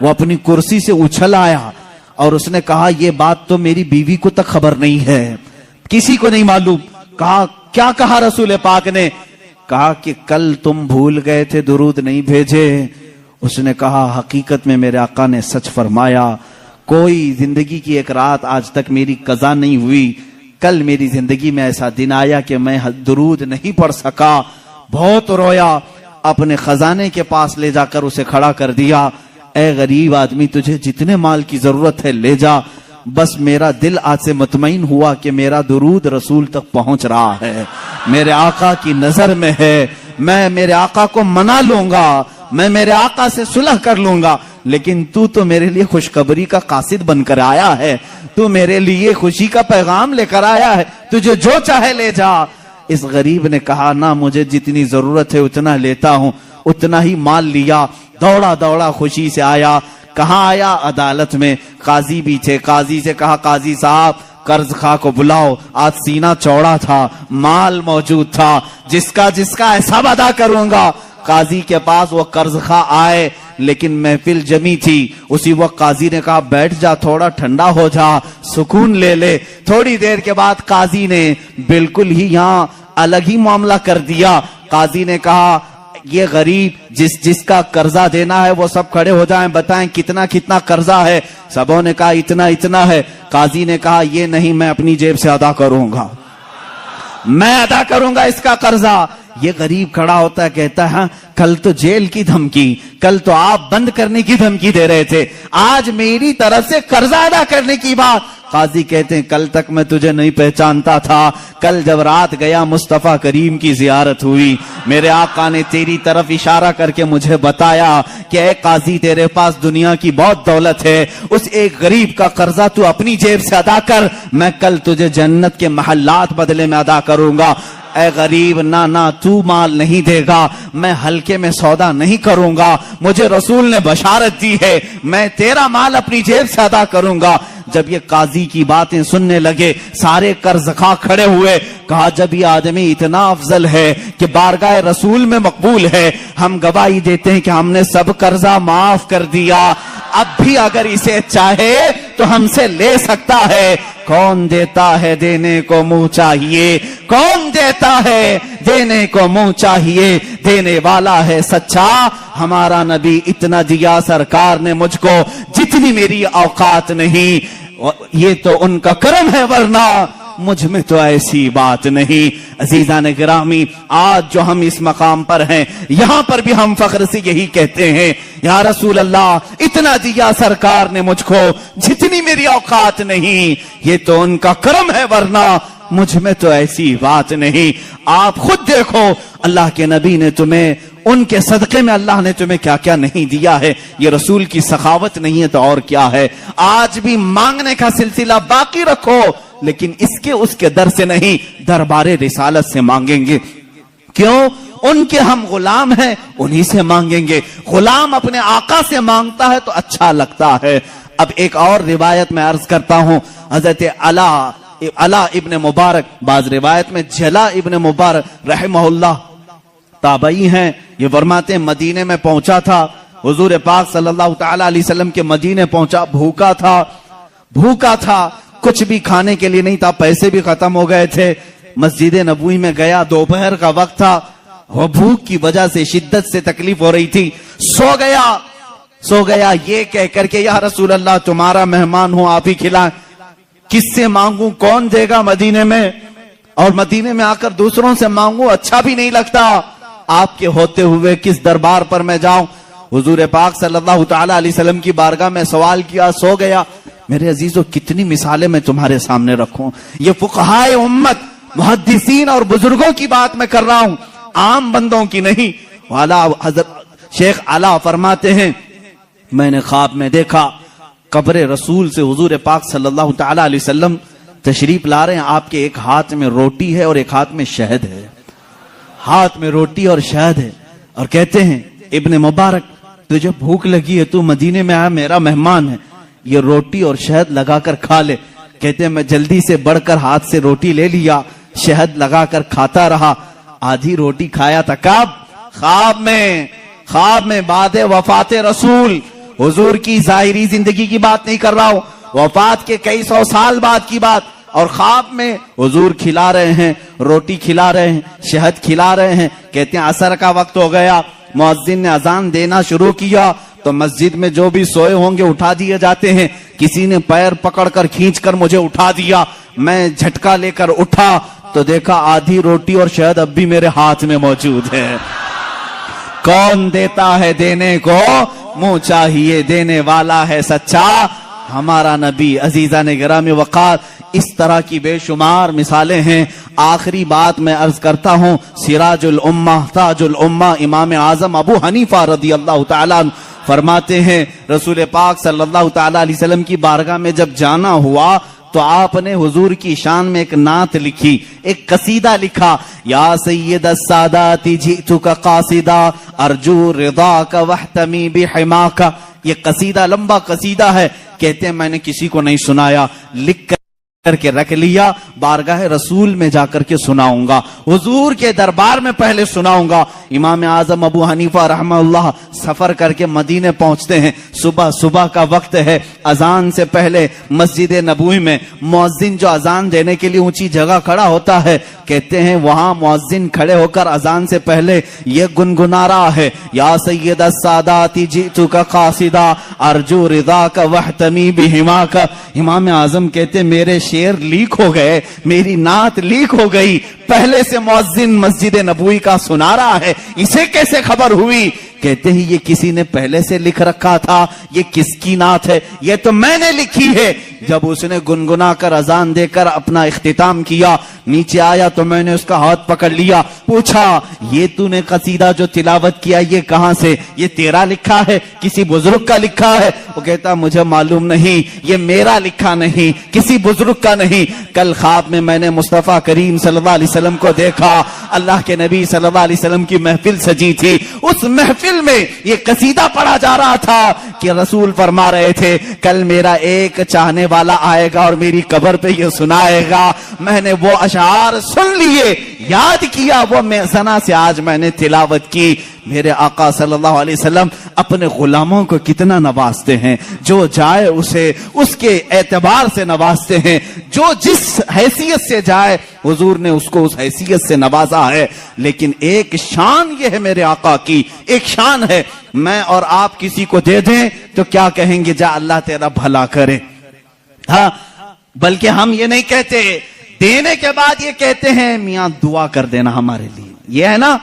وہ اپنی کرسی سے اچھل آیا اور اس نے کہا یہ بات تو میری بیوی کو تک خبر نہیں ہے, کسی کو نہیں معلوم. کہا کیا کہا رسول پاک نے؟ کہا کہ کل تم بھول گئے تھے, درود نہیں بھیجے. اس نے کہا حقیقت میں میرے آقا نے سچ فرمایا, کوئی زندگی کی ایک رات آج تک میری قضا نہیں ہوئی, کل میری زندگی میں ایسا دن آیا کہ میں درود نہیں پڑھ سکا. بہت رویا, اپنے خزانے کے پاس لے جا کر اسے کھڑا کر دیا. اے غریب آدمی, تجھے جتنے مال کی ضرورت ہے لے جا, بس میرا دل آج سے مطمئن ہوا کہ میرا درود رسول تک پہنچ رہا ہے, میرے آقا کی نظر میں ہے, میں میرے آقا کو منا لوں گا, میں میرے آقا سے صلح کر لوں گا. لیکن تو میرے لیے خوشخبری کا قاصد بن کر آیا ہے, تو میرے لیے خوشی کا پیغام لے کر آیا ہے, تجھے جو چاہے لے جا. اس غریب نے کہا نہ, مجھے جتنی ضرورت ہے اتنا لیتا ہوں. اتنا ہی مال لیا، دوڑا دوڑا خوشی سے آیا. کہاں آیا؟ عدالت میں. قاضی بھی تھے. قاضی سے کہا قاضی صاحب قرض خواہ کو بلاؤ. آج سینہ چوڑا تھا، مال موجود تھا، جس کا حساب ادا کروں گا. قاضی کے پاس وہ قرض خواہ آئے، لیکن محفل جمی تھی. اسی وقت قاضی نے کہا بیٹھ جا، تھوڑا ٹھنڈا ہو جا، سکون لے لے. تھوڑی دیر کے بعد قاضی نے بالکل ہی یہاں الگ ہی معاملہ کر دیا. قاضی نے کہا یہ غریب جس کا قرضہ دینا ہے وہ سب کھڑے ہو جائیں، بتائیں کتنا کتنا قرضہ ہے. سبوں نے کہا اتنا اتنا ہے. قاضی نے کہا یہ نہیں، میں اپنی جیب سے ادا کروں گا، میں ادا کروں گا اس کا قرضہ. یہ غریب کھڑا ہوتا ہے، کہتا ہے ہاں کل تو جیل کی دھمکی، کل تو آپ بند کرنے کی دھمکی دے رہے تھے، آج میری طرف سے قرضہ ادا کرنے کی بات. قاضی کہتے ہیں کل تک میں تجھے نہیں پہچانتا تھا، کل جب رات گیا مصطفیٰ کریم کی زیارت ہوئی، میرے آقا نے تیری طرف اشارہ کر کے مجھے بتایا کہ اے قاضی تیرے پاس دنیا کی بہت دولت ہے، اس ایک غریب کا قرضہ تو اپنی جیب سے ادا کر، میں کل تجھے جنت کے محلات بدلے میں ادا کروں گا. اے غریب نہ تو مال نہیں دے گا، میں ہلکے میں سودا نہیں کروں گا، مجھے رسول نے بشارت دی ہے، میں تیرا مال اپنی جیب سے ادا کروں گا. جب یہ قاضی کی باتیں سننے لگے سارے قرض خواہ کھڑے ہوئے. کہا جب یہ آدمی اتنا افضل ہے کہ بارگاہ رسول میں مقبول ہے، ہم گواہی دیتے ہیں کہ ہم نے سب قرضہ معاف کر دیا، اب بھی اگر اسے چاہے تو ہم سے لے سکتا ہے. کون دیتا ہے دینے کو منہ چاہیے، کون دیتا ہے دینے کو منہ چاہیے، دینے والا ہے سچا. ہمارا نبی اتنا دیا سرکار نے مجھ کو جتنی میری اوقات نہیں، یہ تو ان کا کرم ہے ورنہ مجھ میں تو ایسی بات نہیں. عزیزان گرامی، آج جو ہم اس مقام پر ہیں یہاں پر بھی ہم فخر سے یہی کہتے ہیں یا رسول اللہ اتنا دیا سرکار نے مجھ کو جتنی میری اوقات نہیں، یہ تو ان کا کرم ہے ورنہ مجھ میں تو ایسی بات نہیں. آپ خود دیکھو اللہ کے نبی نے تمہیں، ان کے صدقے میں اللہ نے تمہیں کیا کیا نہیں دیا ہے. یہ رسول کی سخاوت نہیں ہے تو اور کیا ہے. آج بھی مانگنے کا سلسلہ باقی رکھو، لیکن اس کے در سے نہیں، دربار رسالت سے مانگیں گے. کیوں؟ ان کے ہم غلام ہیں، انہی سے مانگیں گے. غلام اپنے آقا سے مانگتا ہے تو اچھا لگتا ہے. اب ایک اور روایت میں عرض کرتا ہوں. حضرت علا ابن مبارک، بعض روایت میں جلا ابن مبارک رحمہ اللہ تابعی ہیں، یہ فرماتے ہیں مدینے میں پہنچا تھا، حضور پاک صلی اللہ تعالی علیہ وسلم کے مدینے پہنچا، بھوکا تھا، کچھ بھی کھانے کے لیے نہیں تھا، پیسے بھی ختم ہو گئے تھے. مسجد نبوی میں گیا، دوپہر کا وقت تھا، وہ بھوک کی وجہ سے شدت سے تکلیف ہو رہی تھی، سو گیا یہ کہہ کر کے یا رسول اللہ تمہارا مہمان ہوں، آپ ہی کھلائیں. کس سے مانگوں، کون دے گا مدینے میں، اور مدینے میں آ کر دوسروں سے مانگوں اچھا بھی نہیں لگتا، آپ کے ہوتے ہوئے کس دربار پر میں جاؤں. حضور پاک صلی اللہ تعالی علیہ وسلم کی بارگاہ میں سوال کیا، سو گیا. میرے عزیزو کتنی مثالیں میں تمہارے سامنے رکھوں، یہ فقہائے امت، محدثین اور بزرگوں کی بات میں کر رہا ہوں، عام بندوں کی نہیں. حضرت شیخ علا فرماتے ہیں میں نے خواب میں دیکھا قبر رسول سے حضور پاک صلی اللہ تعالی علیہ وسلم تشریف لا رہے ہیں، آپ کے ایک ہاتھ میں روٹی ہے اور ایک ہاتھ میں شہد ہے، ہاتھ میں روٹی اور شہد ہے، اور کہتے ہیں ابن مبارک تجھے بھوک لگی ہے، تو مدینے میں آیا، میرا مہمان ہے، یہ روٹی اور شہد لگا کر کھا لے. کہتے ہیں میں جلدی سے بڑھ کر ہاتھ سے روٹی لے لیا، شہد لگا کر کھاتا رہا. آدھی روٹی کھایا تھا، کب؟ خواب میں بعد وفات رسول، حضور کی ظاہری زندگی کی بات نہیں کر رہا ہوں، وفات کے کئی سو سال بعد کی بات. اور خواب میں حضور کھلا رہے ہیں، روٹی کھلا رہے ہیں، شہد کھلا رہے ہیں. کہتے ہیں عصر کا وقت ہو گیا، مؤذن نے اذان دینا شروع کیا تو مسجد میں جو بھی سوئے ہوں گے اٹھا دیے جاتے ہیں. کسی نے پیر پکڑ کر کھینچ کر مجھے اٹھا دیا، میں جھٹکا لے کر اٹھا تو دیکھا آدھی روٹی اور شہد اب بھی میرے ہاتھ میں موجود ہے. کون دیتا ہے دینے کو منہ چاہیے، دینے والا ہے سچا ہمارا نبی. عزیزان گرامی وقار، اس طرح کی بے شمار مثالیں ہیں. آخری بات میں عرض کرتا ہوں، سراج الامہ، تاج الامہ، امام اعظم ابو حنیفہ رضی اللہ تعالیٰ فرماتے ہیں رسول پاک صلی اللہ تعالی علیہ وسلم کی بارگاہ میں جب جانا ہوا تو آپ نے حضور کی شان میں ایک نعت لکھی، ایک قصیدہ لکھا، یا سید السادات جئتک قاصدا ارجو رضاک واحتمی بحماک. یہ قصیدہ لمبا قصیدہ ہے، کہتے ہیں میں نے کسی کو نہیں سنایا، لکھ کر کے رکھ لیا، بارگاہ رسول میں جا کر کے سناؤں گا، حضور کے دربار میں پہلے سناؤں گا. امام اعظم ابو حنیفہ رحمہ اللہ سفر کر کے مدینے پہنچتے ہیں، صبح کا وقت ہے، اذان سے پہلے مسجد نبوی میں مؤذن جو اذان دینے کے لیے اونچی جگہ کھڑا ہوتا ہے، کہتے ہیں وہاں مؤذن کھڑے ہو کر اذان سے پہلے یہ گنگنا رہا ہے، یا سید السادات جئتک قاصدا ارجو رضاک واحتمی بحماک. امام اعظم کہتے ہیں میرے شعر لیک ہو گئے، میری نعت لیک ہو گئی، پہلے سے مؤذن مسجد نبوی کا سنا رہا ہے، اسے کیسے خبر ہوئی؟ کہتے ہیں یہ کسی نے پہلے سے لکھ رکھا تھا، یہ کس کی نعت ہے؟ یہ تو میں نے لکھی ہے. جب اس نے گنگنا کر اذان دے کر اپنا اختتام کیا، نیچے آیا تو میں نے اس کا ہاتھ پکڑ لیا، پوچھا یہ تو نے قصیدہ جو تلاوت کیا یہ کہاں سے؟ یہ تیرا لکھا ہے، کسی بزرگ کا لکھا ہے؟ وہ کہتا مجھے معلوم نہیں، یہ میرا لکھا نہیں، کسی بزرگ کا نہیں. کل خواب میں نے مصطفیٰ کریم صلی اللہ علیہ وسلم کو دیکھا، اللہ کے نبی صلی اللہ علیہ وسلم کی محفل سجی تھی، اس محفل میں یہ قصیدہ پڑھا جا رہا تھا کہ رسول فرما رہے تھے کل میرا ایک چاہنے والا آئے گا اور میری قبر پہ یہ سنائے گا. میں نے وہ اشعار سن لیے، یاد کیا، وہ میزنا سے آج میں نے تلاوت کی. میرے آقا صلی اللہ علیہ وسلم اپنے غلاموں کو کتنا نوازتے ہیں، جو جائے اسے اس کے اعتبار سے نوازتے ہیں، جو جس حیثیت سے جائے حضور نے اس کو اس حیثیت سے نوازا ہے. لیکن ایک شان یہ ہے میرے آقا کی، ایک شان ہے، میں اور آپ کسی کو دے دیں تو کیا کہیں گے؟ جا اللہ تیرا بھلا کرے. ہاں، بلکہ ہم یہ نہیں کہتے، دینے کے بعد یہ کہتے ہیں میاں دعا کر دینا ہمارے لیے. یہ ہے نا،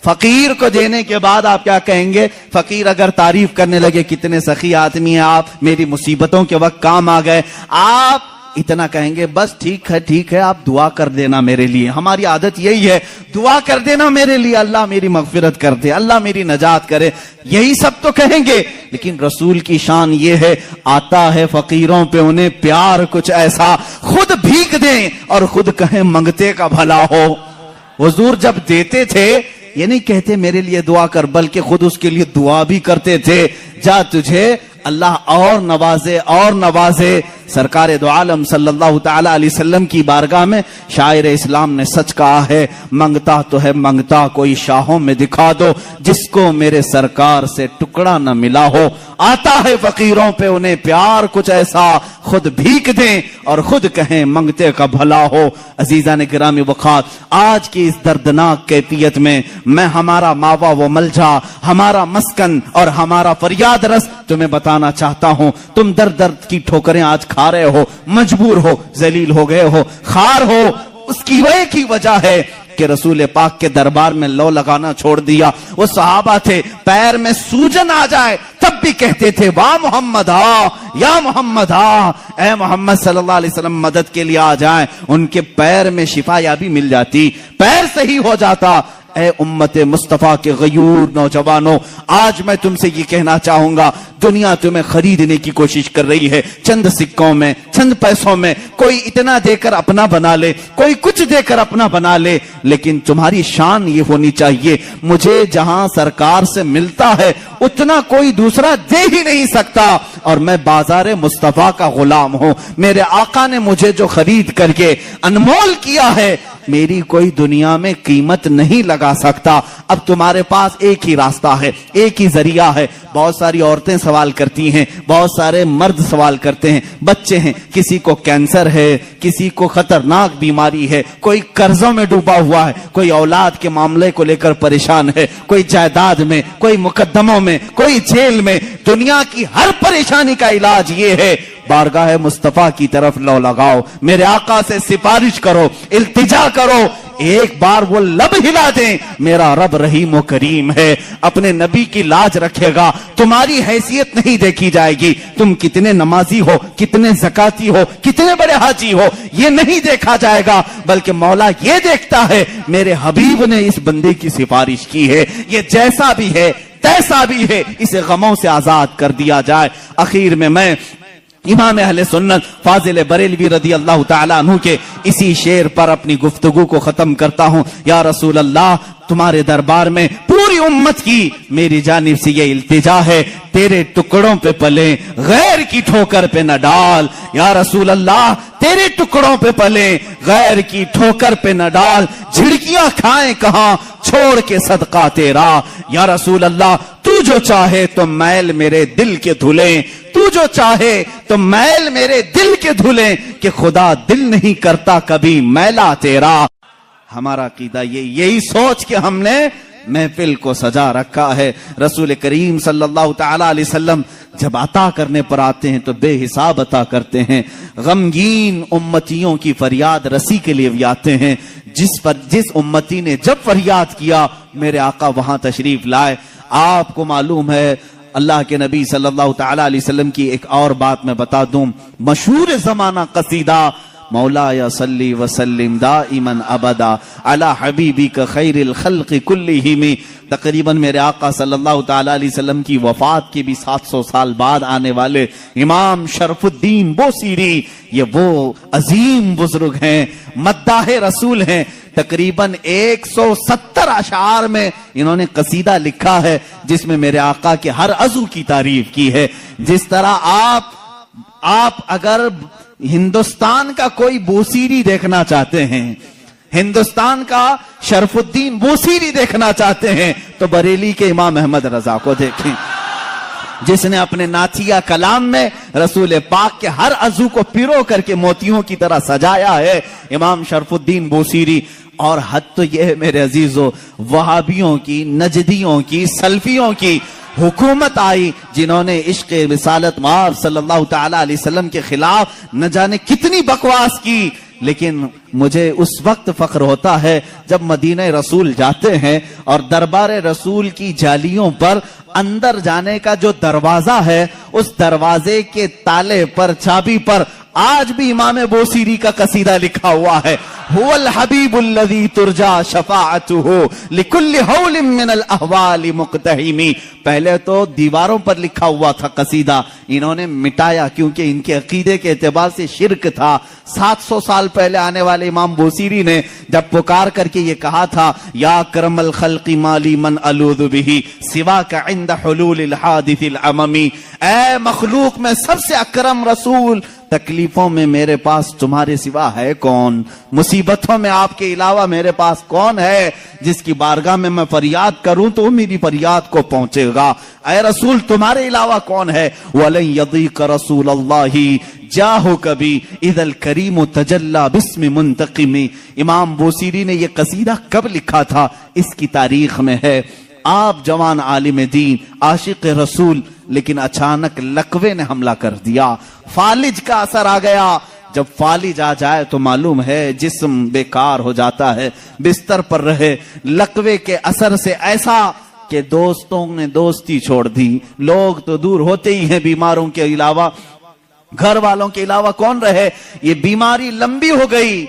فقیر کو دینے کے بعد آپ کیا کہیں گے؟ فقیر اگر تعریف کرنے لگے کتنے سخی آدمی ہیں آپ، میری مصیبتوں کے وقت کام آ گئے، آپ اتنا کہیں گے بس ٹھیک ہے آپ دعا کر دینا میرے لیے. ہماری عادت یہی ہے، دعا کر دینا میرے لیے، اللہ میری مغفرت کر دے، اللہ میری نجات کرے، یہی سب تو کہیں گے. لیکن رسول کی شان یہ ہے، آتا ہے فقیروں پہ انہیں پیار کچھ ایسا، خود بھیک دیں اور خود کہیں منگتے کا بھلا ہو. حضور جب دیتے تھے یہ نہیں کہتے میرے لیے دعا کر، بلکہ خود اس کے لیے دعا بھی کرتے تھے، جا تجھے اللہ اور نوازے اور نوازے. سرکار دو عالم صلی اللہ تعالی علیہ وسلم کی بارگاہ میں شاعر اسلام نے سچ کہا ہے، منگتا تو ہے منگتا کوئی شاہوں میں دکھا دو، جس کو میرے سرکار سے ٹکڑا نہ ملا ہو. آتا ہے فقیروں پہ انہیں پیار کچھ ایسا، خود بھیک دیں اور خود کہیں منگتے کا بھلا ہو. عزیزان گرامی وقات، آج کی اس دردناک کیفیت میں میں ہمارا ماوا و ملجا، ہمارا مسکن اور ہمارا فریاد رس تمہیں بتانا چاہتا ہوں. تم درد کی ٹھوکریں آج کھا رہے ہو، مجبور ہو، ذلیل ہو گئے ہو، خار ہو. اس کی وجہ ہے کہ رسول پاک کے دربار میں لو لگانا چھوڑ دیا. وہ صحابہ تھے، پیر میں سوجن آ جائے تب بھی کہتے تھے واہ محمد آ، یا محمد آ، اے محمد صلی اللہ علیہ وسلم مدد کے لیے آ جائیں. ان کے پیر میں شفا یابی مل جاتی، پیر صحیح ہو جاتا. اے امت مصطفیٰ کے غیور نوجوانوں، آج میں تم سے یہ کہنا چاہوں گا، دنیا تمہیں خریدنے کی کوشش کر رہی ہے، چند سکوں میں، چند پیسوں میں. کوئی اتنا دے کر اپنا بنا لے، کوئی کچھ دے کر اپنا بنا لے، لیکن تمہاری شان یہ ہونی چاہیے مجھے جہاں سرکار سے ملتا ہے اتنا کوئی دوسرا دے ہی نہیں سکتا، اور میں بازار مصطفیٰ کا غلام ہوں. میرے آقا نے مجھے جو خرید کر کے انمول کیا ہے، میری کوئی دنیا میں قیمت نہیں لگا سکتا. اب تمہارے پاس ایک ہی راستہ ہے، ایک ہی ذریعہ ہے. بہت ساری عورتیں سوال کرتی ہیں، بہت سارے مرد سوال کرتے ہیں، بچے ہیں، کسی کو کینسر ہے، کسی کو خطرناک بیماری ہے، کوئی قرضوں میں ڈوبا ہوا ہے، کوئی اولاد کے معاملے کو لے کر پریشان ہے، کوئی جائیداد میں، کوئی مقدموں میں، کوئی جیل میں. دنیا کی ہر پریشانی کا علاج یہ ہے، بارگاہ مصطفیٰ کی طرف لو لگاؤ، میرے آقا سے سفارش کرو، التجا کرو. ایک بار وہ لب ہلا دیں، میرا رب رحیم و کریم ہے، اپنے نبی کی لاج رکھے گا. تمہاری حیثیت نہیں دیکھی جائے گی، تم کتنے نمازی ہو، کتنے زکاتی ہو، کتنے بڑے حاجی ہو، یہ نہیں دیکھا جائے گا، بلکہ مولا یہ دیکھتا ہے میرے حبیب نے اس بندے کی سفارش کی ہے، یہ جیسا بھی ہے تیسا بھی ہے، اسے غموں سے آزاد کر دیا جائے. اخیر میں امام اہل سنت فاضل بریلوی رضی اللہ تعالیٰ عنہ کے اسی شعر پر اپنی گفتگو کو ختم کرتا ہوں. یا رسول اللہ، تمہارے دربار میں پوری امت کی میری جانب سے یہ التجا ہے، تیرے ٹکڑوں پہ پلیں، غیر کی ٹھوکر پہ نہ ڈال. یا رسول اللہ، تیرے ٹکڑوں پہ پلیں، غیر کی ٹھوکر پہ نہ ڈال. جھڑکیاں کھائیں کہاں، چھوڑ کے صدقہ تیرا. یا رسول اللہ، تو جو چاہے تو میل میرے دل کے دھلیں، تو جو چاہے تو میل میرے دل کے دھلیں، کہ خدا دل نہیں کرتا کبھی میلا تیرا. ہمارا عقیدہ یہی سوچ کے ہم نے محفل کو سجا رکھا ہے. رسول کریم صلی اللہ تعالی علیہ وسلم جب عطا کرنے پر آتے ہیں تو بے حساب عطا کرتے ہیں. غمگین امتیوں کی فریاد رسی کے لیے بھی آتے ہیں. جس امتی نے جب فریاد کیا میرے آقا وہاں تشریف لائے. آپ کو معلوم ہے اللہ کے نبی صلی اللہ تعالی علیہ وسلم کی ایک اور بات میں بتا دوں. مشہور زمانہ قصیدہ مولا یا صلی وسلم دائما ابدا علی حبیبک خیر الخلق کلہم. تقریباً میرے آقا صلی اللہ تعالی علیہ وسلم کی وفات کے بھی 700 سال بعد آنے والے امام شرف الدین بوصیری، یہ وہ عظیم بزرگ ہیں، مداح رسول ہیں. تقریباً 170 اشعار میں انہوں نے قصیدہ لکھا ہے جس میں میرے آقا کے ہر عضو کی تعریف کی ہے. جس طرح آپ اگر ہندوستان کا کوئی بوصیری دیکھنا چاہتے ہیں، ہندوستان کا شرف الدین بوصیری دیکھنا چاہتے ہیں، تو بریلی کے امام احمد رضا کو دیکھیں، جس نے اپنے نعتیہ کلام میں رسول پاک کے ہر عضو کو پیرو کر کے موتیوں کی طرح سجایا ہے، امام شرف الدین بوصیری. اور حد تو یہ ہے میرے عزیزو، وہابیوں کی، نجدیوں کی، سلفیوں کی حکومت آئی جنہوں نے عشق رسالت مآب صلی اللہ تعالی علیہ وسلم کے خلاف نہ جانے کتنی بکواس کی. لیکن مجھے اس وقت فخر ہوتا ہے جب مدینہ رسول جاتے ہیں اور دربار رسول کی جالیوں پر اندر جانے کا جو دروازہ ہے، اس دروازے کے تالے پر، چابی پر آج بھی امام بوصیری کا قصیدہ لکھا ہوا ہے. هو الحبیب الذی ترجا شفاعته لکل حول من الاحوال مقتحمی. پہلے تو دیواروں پر لکھا ہوا تھا قصیدہ، انہوں نے مٹایا کیونکہ ان کے عقیدے کے اعتبار سے شرک تھا. 700 سال پہلے آنے والے امام بوصیری نے جب پکار کر کے یہ کہا تھا، یا اکرم الخلق مالی من الوذ به سواک عند حلول الحادث العممی. اے مخلوق میں سب سے اکرم رسول، تکلیفوں میں میرے پاس تمہارے سوا ہے کون؟ مصیبتوں میں آپ کے علاوہ میرے پاس کون ہے جس کی بارگاہ میں میں فریاد کروں تو وہ میری فریاد کو پہنچے گا؟ اے رسول تمہارے علاوہ کون ہے؟ وَلَن يَضِيقَ رَسُولَ اللَّهِ جاہو کبھی اذا الکریم تجلی باسم منتقم. امام بوصیری نے یہ قصیدہ کب لکھا تھا اس کی تاریخ میں ہے. آپ جوان عالم دین، عاشق رسول، لیکن اچانک لقوے نے حملہ کر دیا، فالج کا اثر آ گیا. جب فالج آ جائے تو معلوم ہے جسم بیکار ہو جاتا ہے، بستر پر رہے. لقوے کے اثر سے ایسا کہ دوستوں نے دوستی چھوڑ دی، لوگ تو دور ہوتے ہی ہیں، بیماروں کے علاوہ، گھر والوں کے علاوہ کون رہے. یہ بیماری لمبی ہو گئی،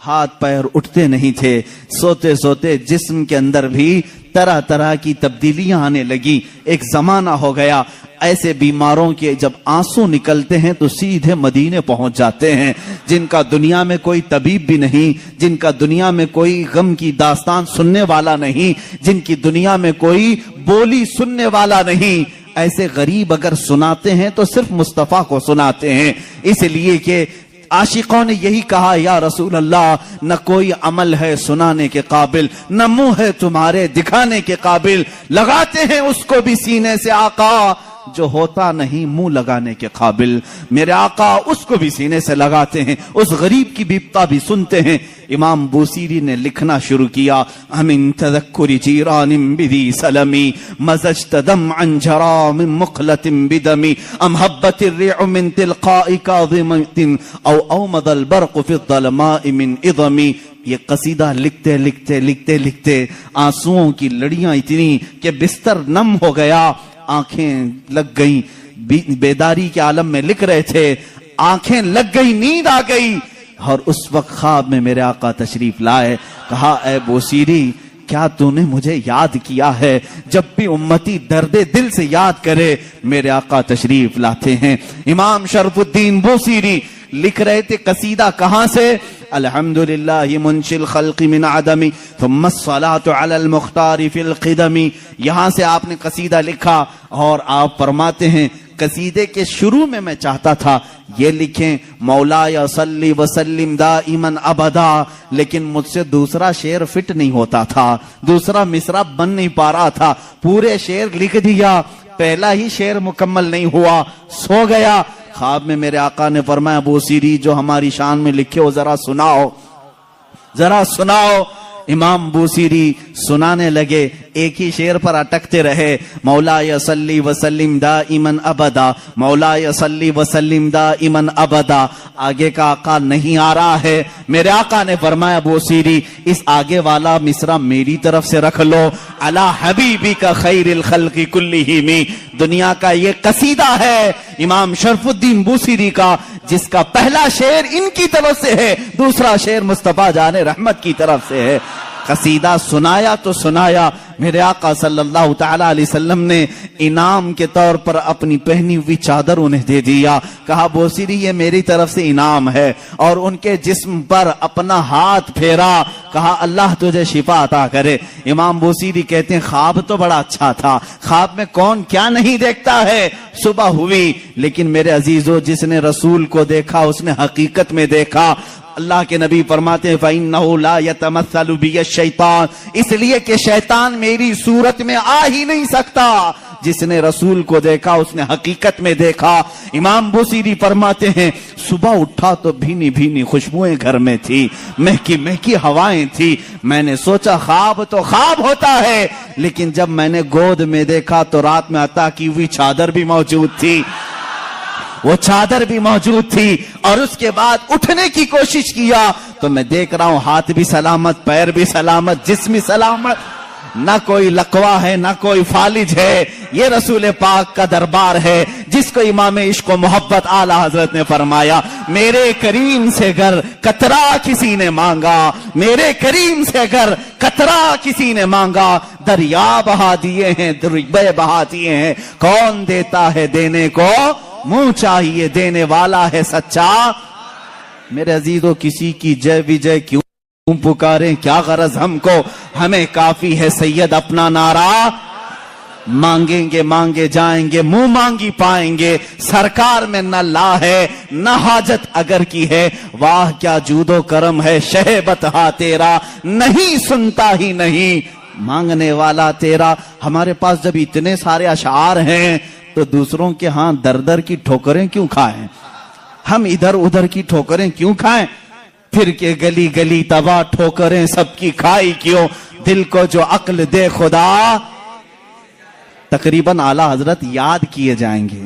ہاتھ پیر اٹھتے نہیں تھے، سوتے سوتے جسم کے اندر بھی طرح طرح کی تبدیلیاں آنے لگی. ایک زمانہ ہو گیا ایسے بیماروں کے جب آنسو نکلتے ہیں تو سیدھے مدینے پہنچ جاتے ہیں، جن کا دنیا میں کوئی طبیب بھی نہیں، جن کا دنیا میں کوئی غم کی داستان سننے والا نہیں، جن کی دنیا میں کوئی بولی سننے والا نہیں. ایسے غریب اگر سناتے ہیں تو صرف مصطفیٰ کو سناتے ہیں، اس لیے کہ عاشقوں نے یہی کہا، یا رسول اللہ نہ کوئی عمل ہے سنانے کے قابل، نہ منہ ہے تمہارے دکھانے کے قابل. لگاتے ہیں اس کو بھی سینے سے آقا جو ہوتا نہیں منہ لگانے کے قابل. میرے آقا اس کو بھی سینے سے لگاتے ہیں، اس غریب کی بیپتا بھی سنتے ہیں. امام بوصیری نے لکھنا شروع کیا، امن تذکر جیران بذی سلمی مزجت دمعا جرا من مقلت بدمی ام حبت الريع من تلقاء کاظمت او اومض البرق فی الظلماء من اظمی. یہ قصیدہ لکھتے لکھتے لکھتے لکھتے آنسوؤں کی لڑیاں اتنی کہ بستر نم ہو گیا، آنکھیں لگ گئیں. بیداری کے عالم میں لکھ رہے تھے، آنکھیں لگ گئی، نیند آ گئی. اور اس وقت خواب میں میرے آقا تشریف لائے، کہا اے بوصیری کیا تو نے مجھے یاد کیا ہے؟ جب بھی امتی درد دل سے یاد کرے میرے آقا تشریف لاتے ہیں۔ امام شرف الدین بوصیری لکھ رہے تھے قصیدہ کہاں سے؟ الحمدللہ منشی الخلق من عدمی ثم الصلاة علی المختار فی القدمی، یہاں سے آپ نے قصیدہ لکھا اور آپ فرماتے ہیں قصیدے کے شروع میں میں چاہتا تھا یہ لکھیں مولایا صلی وسلم دائما ابدا، لیکن مجھ سے دوسرا شعر فٹ نہیں ہوتا تھا، دوسرا مصرع بن نہیں پا رہا تھا، پورے شعر لکھ دیا، پہلا ہی شعر مکمل نہیں ہوا، سو گیا۔ خواب میں میرے آقا نے فرمایا بوصیری جو ہماری شان میں لکھے ہو ذرا سناؤ، ذرا سناؤ۔ امام بوصیری سنانے لگے، ایک ہی شعر پر اٹکتے رہے، مولایا صلی وسلم دائما ابدا، مولایا صلی وسلم دائما ابدا۔ آگے کا آقا نہیں آ رہا ہے، میرے آقا نے فرمایا بوصیری اس آگے والا مصرع میری طرف سے رکھ لو، علی حبیبی کا خیر الخلق کلہم، دنیا کا یہ قصیدہ ہے امام شرف الدین بوصیری کا، جس کا پہلا شعر ان کی طرف سے ہے، دوسرا شعر مصطفیٰ جان رحمت کی طرف سے ہے۔ قصیدہ سنایا تو سنایا، میرے آقا صلی اللہ تعالی علیہ وسلم نے انعام کے طور پر اپنی پہنی ہوئی چادر انہیں دے دیا، کہا بوصیری یہ میری طرف سے انعام ہے، اور ان کے جسم پر اپنا ہاتھ پھیرا، کہا اللہ تجھے شفا عطا کرے۔ امام بوصیری کہتے ہیں خواب تو بڑا اچھا تھا، خواب میں کون کیا نہیں دیکھتا ہے۔ صبح ہوئی لیکن میرے عزیزو جس نے رسول کو دیکھا اس نے حقیقت میں دیکھا۔ اللہ کے نبی فرماتے ہیں فَإِنَّهُ لَا يَتَمَثَّلُ بِيَ الشَّيْطَانِ، اس لیے کہ شیطان میری صورت میں آ ہی نہیں سکتا۔ جس نے رسول کو دیکھا اس نے حقیقت میں دیکھا۔ امام بوصیری فرماتے ہیں صبح اٹھا تو بھینی بھینی خوشبوئیں گھر میں تھی، مہکی مہکی ہوائیں تھی، میں نے سوچا خواب تو خواب ہوتا ہے، لیکن جب میں نے گود میں دیکھا تو رات میں عطا کی ہوئی چادر بھی موجود تھی، وہ چادر بھی موجود تھی، اور اس کے بعد اٹھنے کی کوشش کیا تو میں دیکھ رہا ہوں ہاتھ بھی سلامت، پیر بھی سلامت، جسم بھی سلامت، نہ کوئی لقوہ ہے نہ کوئی فالج ہے۔ یہ رسول پاک کا دربار ہے جس کو امام عشق و محبت اعلی حضرت نے فرمایا میرے کریم سے گر قطرہ کسی نے مانگا، میرے کریم سے گر قطرہ کسی نے مانگا، دریا بہا دیے ہیں دریا بہا دیے ہیں، کون دیتا ہے دینے کو منہ چاہیے، دینے والا ہے سچا۔ میرے عزیزو کسی کی جے وجے کیوں پکاریں، کیا غرض ہم کو، ہمیں کافی ہے سید اپنا نعرہ، مانگیں گے مانگے جائیں گے، منہ مانگی پائیں گے، سرکار میں نہ لا ہے نہ حاجت اگر کی ہے، واہ کیا جود و کرم ہے شہ بتہا تیرا، نہیں سنتا ہی نہیں مانگنے والا تیرا۔ ہمارے پاس جب اتنے سارے اشعار ہیں تو دوسروں کے ہاں در در کی ٹھوکریں کیوں کھائیں، ہم ادھر ادھر کی ٹھوکریں کیوں کھائیں، پھر کے گلی گلی تباہ ٹھوکریں سب کی کھائی کیوں، دل کو جو عقل دے خدا۔ تقریباً اعلی حضرت یاد کیے جائیں گے،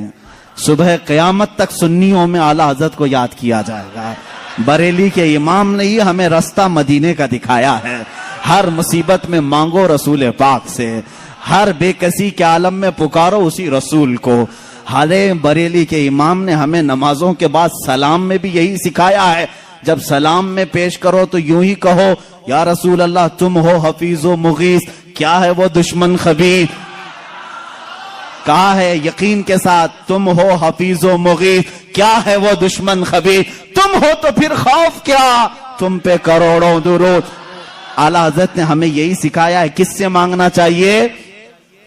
صبح قیامت تک سنیوں میں اعلی حضرت کو یاد کیا جائے گا۔ بریلی کے امام نے ہی ہمیں رستہ مدینے کا دکھایا ہے، ہر مصیبت میں مانگو رسول پاک سے، ہر بے کسی کے عالم میں پکارو اسی رسول کو۔ حالے بریلی کے امام نے ہمیں نمازوں کے بعد سلام میں بھی یہی سکھایا ہے، جب سلام میں پیش کرو تو یوں ہی کہو یا رسول اللہ تم ہو حفیظ و مغیث، کیا ہے وہ دشمن خبیث، کہا ہے یقین کے ساتھ تم ہو حفیظ و مغیث، کیا ہے وہ دشمن خبیث، تم ہو تو پھر خوف کیا، تم پہ کروڑوں درود۔ اعلیٰ حضرت نے ہمیں یہی سکھایا ہے، کس سے مانگنا چاہیے،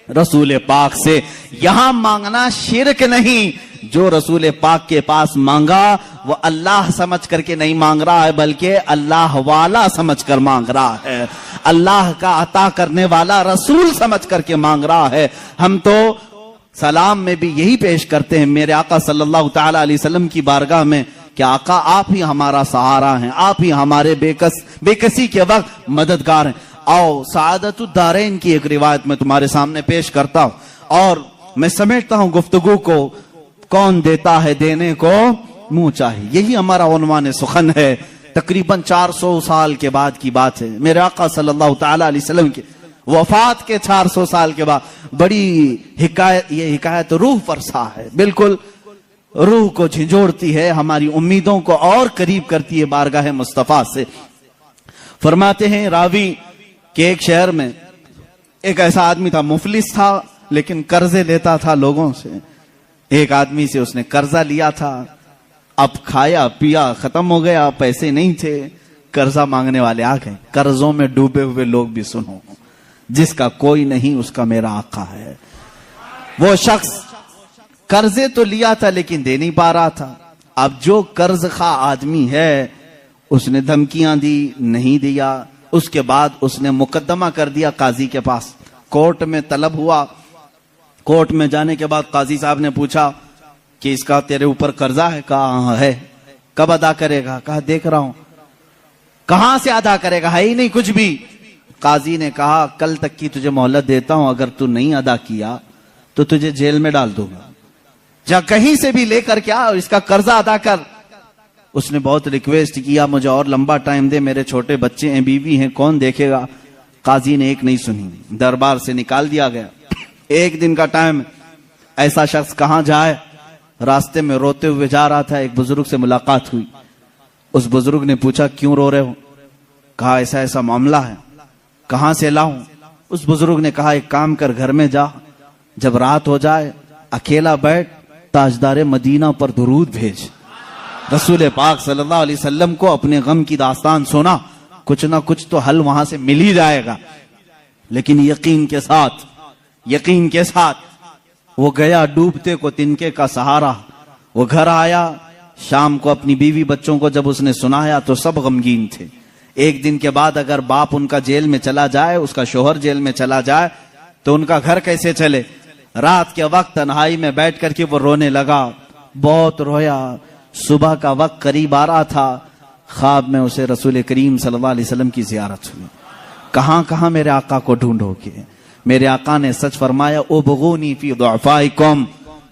رسول پاک سے۔ یہاں مانگنا شرک نہیں، جو رسول پاک کے پاس مانگا وہ اللہ سمجھ کر کے نہیں مانگ رہا ہے بلکہ اللہ والا سمجھ کر مانگ رہا ہے، اللہ کا عطا کرنے والا رسول سمجھ کر کے مانگ رہا ہے۔ ہم تو سلام میں بھی یہی پیش کرتے ہیں میرے آقا صلی اللہ تعالی علیہ وسلم کی بارگاہ میں کہ آقا آپ ہی ہمارا سہارا ہیں، آپ ہی ہمارے بے کسی کے وقت مددگار ہیں۔ آؤ سعادت الدارین کی ایک روایت میں تمہارے سامنے پیش کرتا ہوں، اور میں سمیٹتا ہوں گفتگو کو، کون دیتا ہے دینے کو منہ چاہیے، یہی ہمارا عنوان سخن ہے۔ تقریباً 400 سال کے بعد کی بات ہے، میرے آقا صلی اللہ تعالی علیہ وسلم کے وفات کے 400 سال کے بعد بڑی حکایت، یہ حکایت روح فرسا ہے، بالکل روح کو جھنجھوڑتی ہے، ہماری امیدوں کو اور قریب کرتی ہے بارگاہ مصطفیٰ سے۔ فرماتے ہیں راوی کہ ایک شہر میں ایک ایسا آدمی تھا، مفلس تھا لیکن قرضے لیتا تھا لوگوں سے. ایک آدمی سے اس نے قرضہ لیا تھا، اب کھایا پیا ختم ہو گیا، پیسے نہیں تھے، قرضہ مانگنے والے آ گئے. قرضوں میں ڈوبے ہوئے لوگ بھی سنو، جس کا کوئی نہیں اس کا میرا آقا ہے. وہ شخص قرضے تو لیا تھا لیکن دے نہیں پا رہا تھا. اب جو قرض خواہ آدمی ہے اس نے دھمکیاں دی، نہیں دیا. اس کے بعد اس نے مقدمہ کر دیا قاضی کے پاس. کورٹ میں طلب ہوا. کورٹ میں جانے کے بعد قاضی صاحب نے پوچھا کہ اس کا تیرے اوپر قرضہ ہے؟ کہا ہاں ہے. کب ادا کرے گا؟ کہا دیکھ رہا ہوں. کہاں سے ادا کرے گا؟ ہے ہی نہیں کچھ بھی. قاضی نے کہا کل تک کی تجھے مہلت دیتا ہوں، اگر تو نہیں ادا کیا تو تجھے جیل میں ڈال دوں گا. جا کہیں سے بھی لے کر کیا اس کا قرضہ ادا کر. اس نے بہت ریکویسٹ کیا مجھے اور لمبا ٹائم دے، میرے چھوٹے بچے ہیں، بیوی ہیں، کون دیکھے گا. قاضی نے ایک نہیں سنی، دربار سے نکال دیا گیا. ایک دن کا ٹائم. ایسا شخص کہاں جائے؟ راستے میں روتے ہوئے جا رہا تھا. ایک بزرگ سے ملاقات ہوئی. اس بزرگ نے پوچھا کیوں رو رہے ہو؟ کہا ایسا ایسا معاملہ ہے. کہاں سے لاؤں؟ اس بزرگ نے کہا ایک کام کر، گھر میں جا، جب رات ہو جائے اکیلا بیٹھ، تاجدار مدینہ پر درود بھیج. رسول پاک صلی اللہ علیہ وسلم کو اپنے غم کی داستان سنا، کچھ نہ کچھ تو حل وہاں سے مل ہی جائے گا. لیکن یقین کے ساتھ وہ گیا، ڈوبتے کو تنکے کا سہارا. وہ گھر آیا، شام کو اپنی بیوی بچوں کو جب اس نے سنایا تو سب غمگین تھے. ایک دن کے بعد اگر باپ ان کا جیل میں چلا جائے، اس کا شوہر جیل میں چلا جائے تو ان کا گھر کیسے چلے. رات کے وقت تنہائی میں بیٹھ کر کے وہ رونے لگا، بہت رویا. صبح کا وقت قریب آ رہا تھا. خواب میں اسے رسول کریم صلی اللہ علیہ وسلم کی زیارت ہوئی. کہاں کہاں میرے آقا کو ڈھونڈو گے؟ میرے آقا نے سچ فرمایا ابغونی فی ضعفائکم،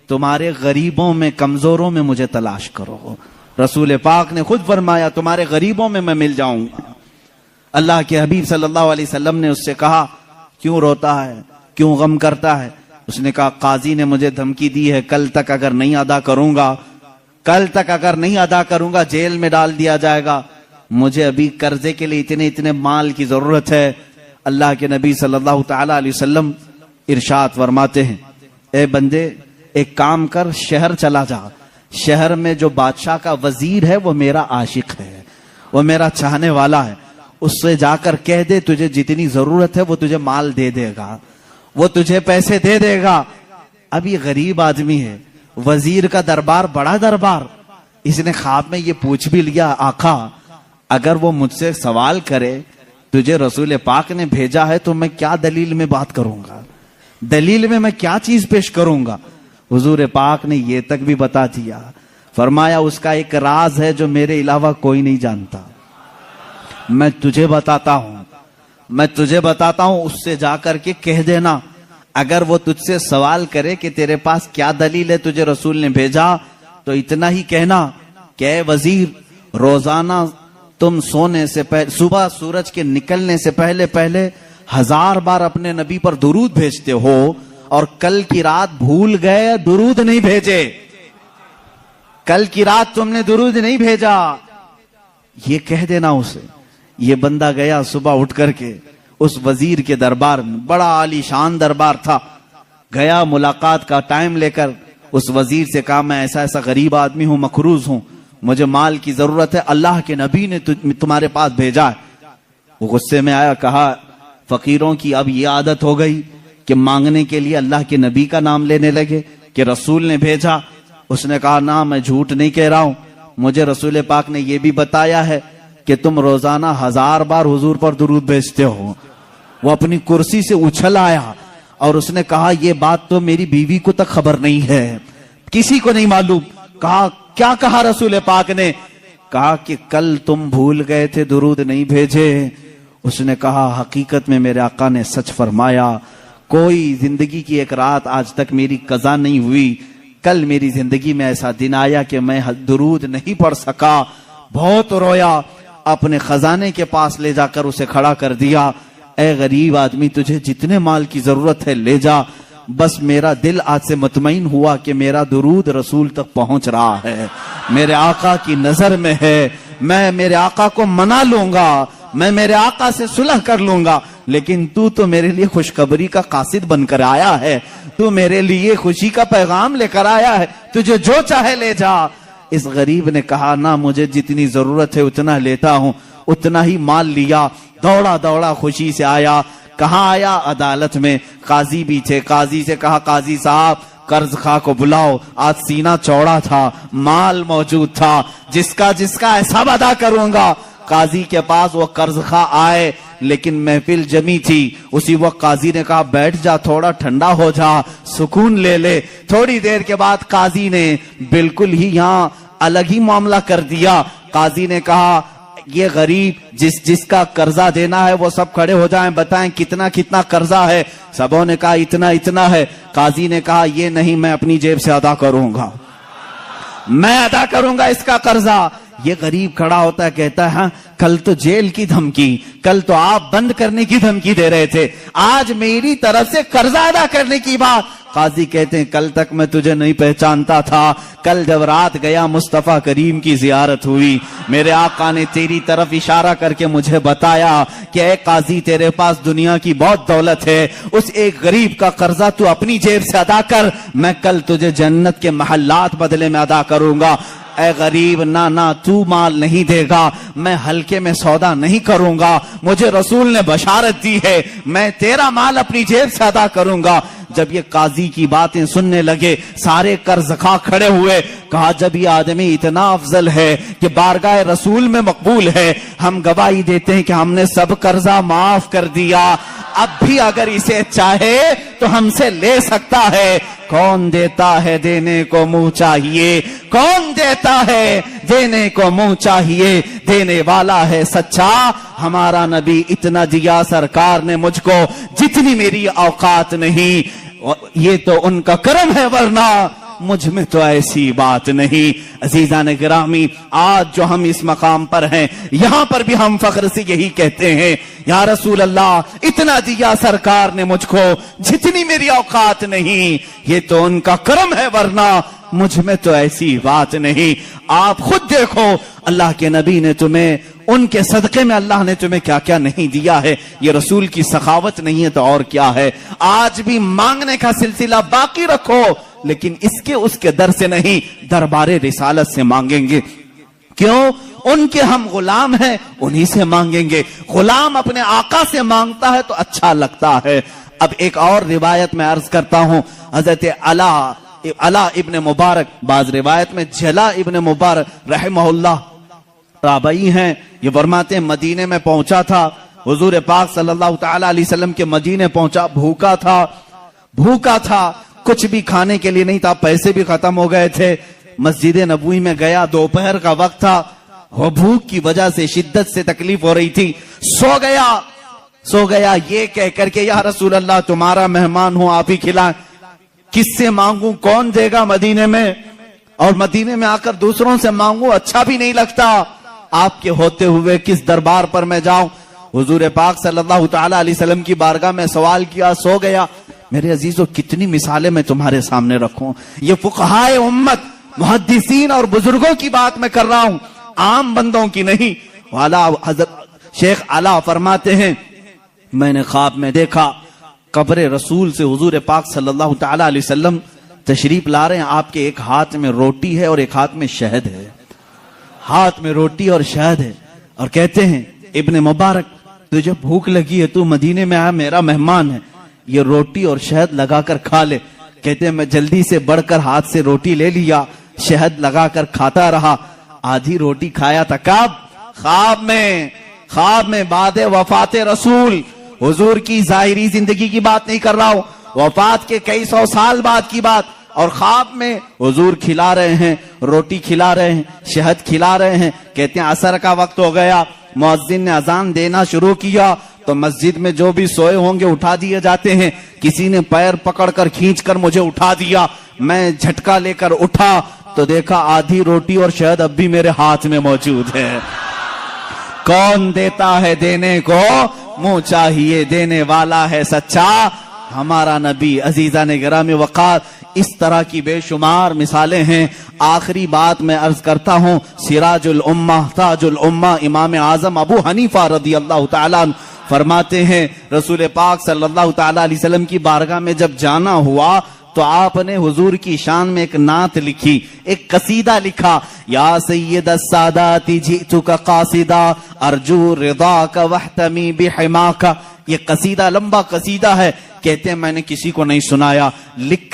تمہارے غریبوں میں، کمزوروں میں مجھے تلاش کرو. رسول پاک نے خود فرمایا تمہارے غریبوں میں میں مل جاؤں گا. اللہ کے حبیب صلی اللہ علیہ وسلم نے اس سے کہا کیوں روتا ہے، کیوں غم کرتا ہے؟ اس نے کہا قاضی نے مجھے دھمکی دی ہے، کل تک اگر نہیں ادا کروں گا جیل میں ڈال دیا جائے گا. مجھے ابھی قرضے کے لیے اتنے مال کی ضرورت ہے. اللہ کے نبی صلی اللہ تعالی علیہ وسلم ارشاد فرماتے ہیں اے بندے ایک کام کر، شہر چلا جا. شہر میں جو بادشاہ کا وزیر ہے وہ میرا عاشق ہے، وہ میرا چاہنے والا ہے. اس سے جا کر کہہ دے تجھے جتنی ضرورت ہے وہ تجھے مال دے دے گا، وہ تجھے پیسے دے دے گا. اب یہ غریب آدمی ہے، وزیر کا دربار بڑا دربار. اس نے خواب میں یہ پوچھ بھی لیا آقا اگر وہ مجھ سے سوال کرے تجھے رسول پاک نے بھیجا ہے تو میں کیا دلیل میں بات کروں گا، دلیل میں کیا چیز پیش کروں گا. حضور پاک نے یہ تک بھی بتا دیا، فرمایا اس کا ایک راز ہے جو میرے علاوہ کوئی نہیں جانتا، میں تجھے بتاتا ہوں، اس سے جا کر کے کہہ دینا. اگر وہ تجھ سے سوال کرے کہ تیرے پاس کیا دلیل ہے تجھے رسول نے بھیجا، تو اتنا ہی کہنا کہ اے وزیر روزانہ تم سونے سے پہلے، صبح سورج کے نکلنے سے پہلے 1000 بار اپنے نبی پر درود بھیجتے ہو، اور کل کی رات بھول گئے درود نہیں بھیجے، کل کی رات تم نے درود نہیں بھیجا، یہ کہہ دینا اسے. یہ بندہ گیا صبح اٹھ کر کے اس وزیر کے دربار میں، بڑا عالی شان دربار تھا. گیا ملاقات کا ٹائم لے کر اس وزیر سے کہا میں ایسا غریب آدمی ہوں، مقروض ہوں، مجھے مال کی ضرورت ہے، اللہ کے نبی نے تمہارے پاس بھیجا ہے. وہ غصے میں آیا، کہا فقیروں کی اب یہ عادت ہو گئی کہ مانگنے کے لیے اللہ کے نبی کا نام لینے لگے کہ رسول نے بھیجا. اس نے کہا نہ میں جھوٹ نہیں کہہ رہا ہوں، مجھے رسول پاک نے یہ بھی بتایا ہے کہ تم روزانہ 1000 بار حضور پر درود بھیجتے ہو. وہ اپنی کرسی سے اچھل آیا اور اس نے کہا یہ بات تو میری بیوی کو تک خبر نہیں ہے، کسی کو نہیں معلوم. کہا کیا کہا رسول پاک نے؟ کہا کہ کل تم بھول گئے تھے درود نہیں بھیجے. اس نے کہا حقیقت میں میرے آقا نے سچ فرمایا، کوئی زندگی کی ایک رات آج تک میری قضا نہیں ہوئی، کل میری زندگی میں ایسا دن آیا کہ میں درود نہیں پڑھ سکا. بہت رویا، اپنے خزانے کے پاس لے جا کر اسے کھڑا کر دیا. اے غریب آدمی تجھے جتنے مال کی ضرورت ہے لے جا، بس میرا دل آج سے مطمئن ہوا کہ میرا درود رسول تک پہنچ رہا ہے، میرے آقا کی نظر میں ہے، میں میرے آقا کو منا لوں گا، میں میرے آقا سے صلح کر لوں گا، لیکن تو میرے لیے خوشخبری کا قاصد بن کر آیا ہے، تو میرے لیے خوشی کا پیغام لے کر آیا ہے، تجھے جو چاہے لے جا۔ اس غریب نے کہا نہ، مجھے جتنی ضرورت ہے اتنا لیتا ہوں، اتنا ہی مال لیا، دوڑا دوڑا خوشی سے آیا۔ کہاں آیا؟ عدالت میں، قاضی بھی تھے، قاضی سے کہا قاضی صاحب قرض خواہ کو بلاؤ، آج سینہ چوڑا تھا، مال موجود تھا، جس کا حساب ادا کروں گا۔ قاضی کے پاس وہ قرض خواہ آئے، لیکن محفل جمی تھی، اسی وقت قاضی نے کہا بیٹھ جا، تھوڑا ٹھنڈا ہو جا، سکون لے لے۔ تھوڑی دیر کے بعد قاضی نے بالکل ہی یہاں الگ ہی معاملہ کر دیا۔ قاضی نے کہا یہ غریب جس کا قرضہ دینا ہے وہ سب کھڑے ہو جائیں، بتائیں کتنا کتنا قرضہ ہے۔ سبوں نے کہا اتنا اتنا ہے۔ قاضی نے کہا یہ نہیں، میں اپنی جیب سے ادا کروں گا، میں ادا کروں گا اس کا قرضہ۔ یہ غریب کھڑا ہوتا ہے، کہتا ہے ہاں کل تو جیل کی دھمکی، کل تو آپ بند کرنے کی دھمکی دے رہے تھے، آج میری طرف سے قرضہ ادا کرنے کی بات۔ قاضی کہتے ہیں کل تک میں تجھے نہیں پہچانتا تھا، کل جب رات گیا مصطفیٰ کریم کی زیارت ہوئی، میرے آقا نے تیری طرف اشارہ کر کے مجھے بتایا کہ اے قاضی تیرے پاس دنیا کی بہت دولت ہے، اس ایک غریب کا قرضہ تو اپنی جیب سے ادا کر، میں کل تجھے جنت کے محلات بدلے میں ادا کروں گا۔ اے غریب نہ تو مال نہیں دے گا، میں ہلکے میں سودا نہیں کروں گا، مجھے رسول نے بشارت دی ہے، میں تیرا مال اپنی جیب سے ادا کروں گا۔ جب یہ قاضی کی باتیں سننے لگے سارے قرض خواہ کھڑے ہوئے، کہا جب یہ آدمی اتنا افضل ہے کہ بارگاہ رسول میں مقبول ہے، ہم گواہی دیتے ہیں کہ ہم نے سب قرضہ معاف کر دیا، اب بھی اگر اسے چاہے تو ہم سے لے سکتا ہے۔ کون دیتا ہے دینے کو منہ چاہیے، کون دیتا ہے دینے کو منہ چاہیے، دینے والا ہے سچا، ہمارا نبی اتنا دیا سرکار نے مجھ کو جتنی میری اوقات نہیں، یہ تو ان کا کرم ہے ورنہ مجھ میں تو ایسی بات نہیں۔ عزیزان گرامی، آج جو ہم اس مقام پر ہیں، یہاں پر بھی ہم فخر سے یہی کہتے ہیں یا رسول اللہ اتنا دیا سرکار نے مجھ کو جتنی میری اوقات نہیں، یہ تو ان کا کرم ہے ورنہ مجھ میں تو ایسی بات نہیں۔ آپ خود دیکھو اللہ کے نبی نے تمہیں، ان کے صدقے میں اللہ نے تمہیں کیا کیا نہیں دیا ہے، یہ رسول کی سخاوت نہیں ہے تو اور کیا ہے۔ آج بھی مانگنے کا سلسلہ باقی رکھو، لیکن اس کے در سے نہیں، دربار رسالت سے مانگیں گے۔ کیوں؟ ان کے ہم غلام ہیں، انہی سے مانگیں گے۔ غلام اپنے آقا سے مانگتا ہے تو اچھا لگتا ہے۔ اب ایک اور روایت میں عرض کرتا ہوں، حضرت علا ابن مبارک، بعض روایت میں جلا ابن مبارک رحمہ اللہ تابعی ہیں، یہ فرماتے ہیں مدینے میں پہنچا تھا، حضور پاک صلی اللہ تعالی علیہ وسلم کے مدینے پہنچا، بھوکا تھا، کچھ بھی کھانے کے لیے نہیں تھا، پیسے بھی ختم ہو گئے تھے۔ مسجد نبوی میں گیا، دوپہر کا وقت تھا، وہ بھوک کی وجہ سے شدت سے تکلیف ہو رہی تھی، سو گیا یہ کہہ کر کے یا رسول اللہ تمہارا مہمان ہوں، آپ ہی کھلائیں۔ کس سے مانگوں، کون دے گا مدینے میں، اور مدینے میں آ کر دوسروں سے مانگوں اچھا بھی نہیں لگتا، آپ کے ہوتے ہوئے کس دربار پر میں جاؤں۔ حضور پاک صلی اللہ تعالی علیہ وسلم کی بارگاہ میں سوال کیا، سو گیا۔ میرے عزیزو کتنی مثالیں میں تمہارے سامنے رکھوں، یہ فقہائے امت، محدثین اور بزرگوں کی بات میں کر رہا ہوں، عام بندوں کی نہیں۔ حضرت شیخ علا فرماتے ہیں میں نے خواب میں دیکھا قبر رسول سے حضور پاک صلی اللہ تعالی علیہ وسلم تشریف لا رہے ہیں، آپ کے ایک ہاتھ میں روٹی ہے اور ایک ہاتھ میں شہد ہے، ہاتھ میں روٹی اور شہد ہے، اور کہتے ہیں ابن مبارک تجھے بھوک لگی ہے، تو مدینے میں آیا، میرا مہمان ہے، یہ روٹی اور شہد لگا کر کھا لے۔ کہتے ہیں میں جلدی سے بڑھ کر ہاتھ سے روٹی لے لیا، شہد لگا کر کھاتا رہا، آدھی روٹی کھایا تھا، کب؟ خواب میں بعد وفات رسول، حضور کی ظاہری زندگی کی بات نہیں کر رہا ہوں، وفات کے کئی سو سال بعد کی بات، اور خواب میں حضور کھلا رہے ہیں، روٹی کھلا رہے ہیں، شہد کھلا رہے ہیں۔ کہتے ہیں عصر کا وقت ہو گیا، مؤذن نے اذان دینا شروع کیا تو مسجد میں جو بھی سوئے ہوں گے اٹھا دیے جاتے ہیں، کسی نے پیر پکڑ کر کھینچ کر مجھے اٹھا دیا، میں جھٹکا لے کر اٹھا تو دیکھا آدھی روٹی اور شہد اب بھی میرے ہاتھ میں موجود ہے۔ کون دیتا ہے دینے کو منہ چاہیے، دینے والا ہے سچا، ہمارا نبی۔ عزیزان گرامی وقار، اس طرح کی بے شمار مثالیں ہیں. آخری بات میں عرض کرتا ہوں، سراج الامہ تاج الامہ امام اعظم ابو حنیفہ رضی اللہ تعالیٰ عنہ فرماتے ہیں رسول پاک صلی اللہ تعالیٰ علیہ وسلم کی بارگاہ میں جب جانا ہوا تو آپ نے حضور کی شان میں ایک نعت لکھی، ایک قصیدہ لکھا. یا سید السادات جئتک قاصدا ارجو رضاک واحتمی بحماک. یہ قصیدہ لمبا قصیدہ ہے. کہتے ہیں میں نے کسی کو نہیں سنایا، لکھ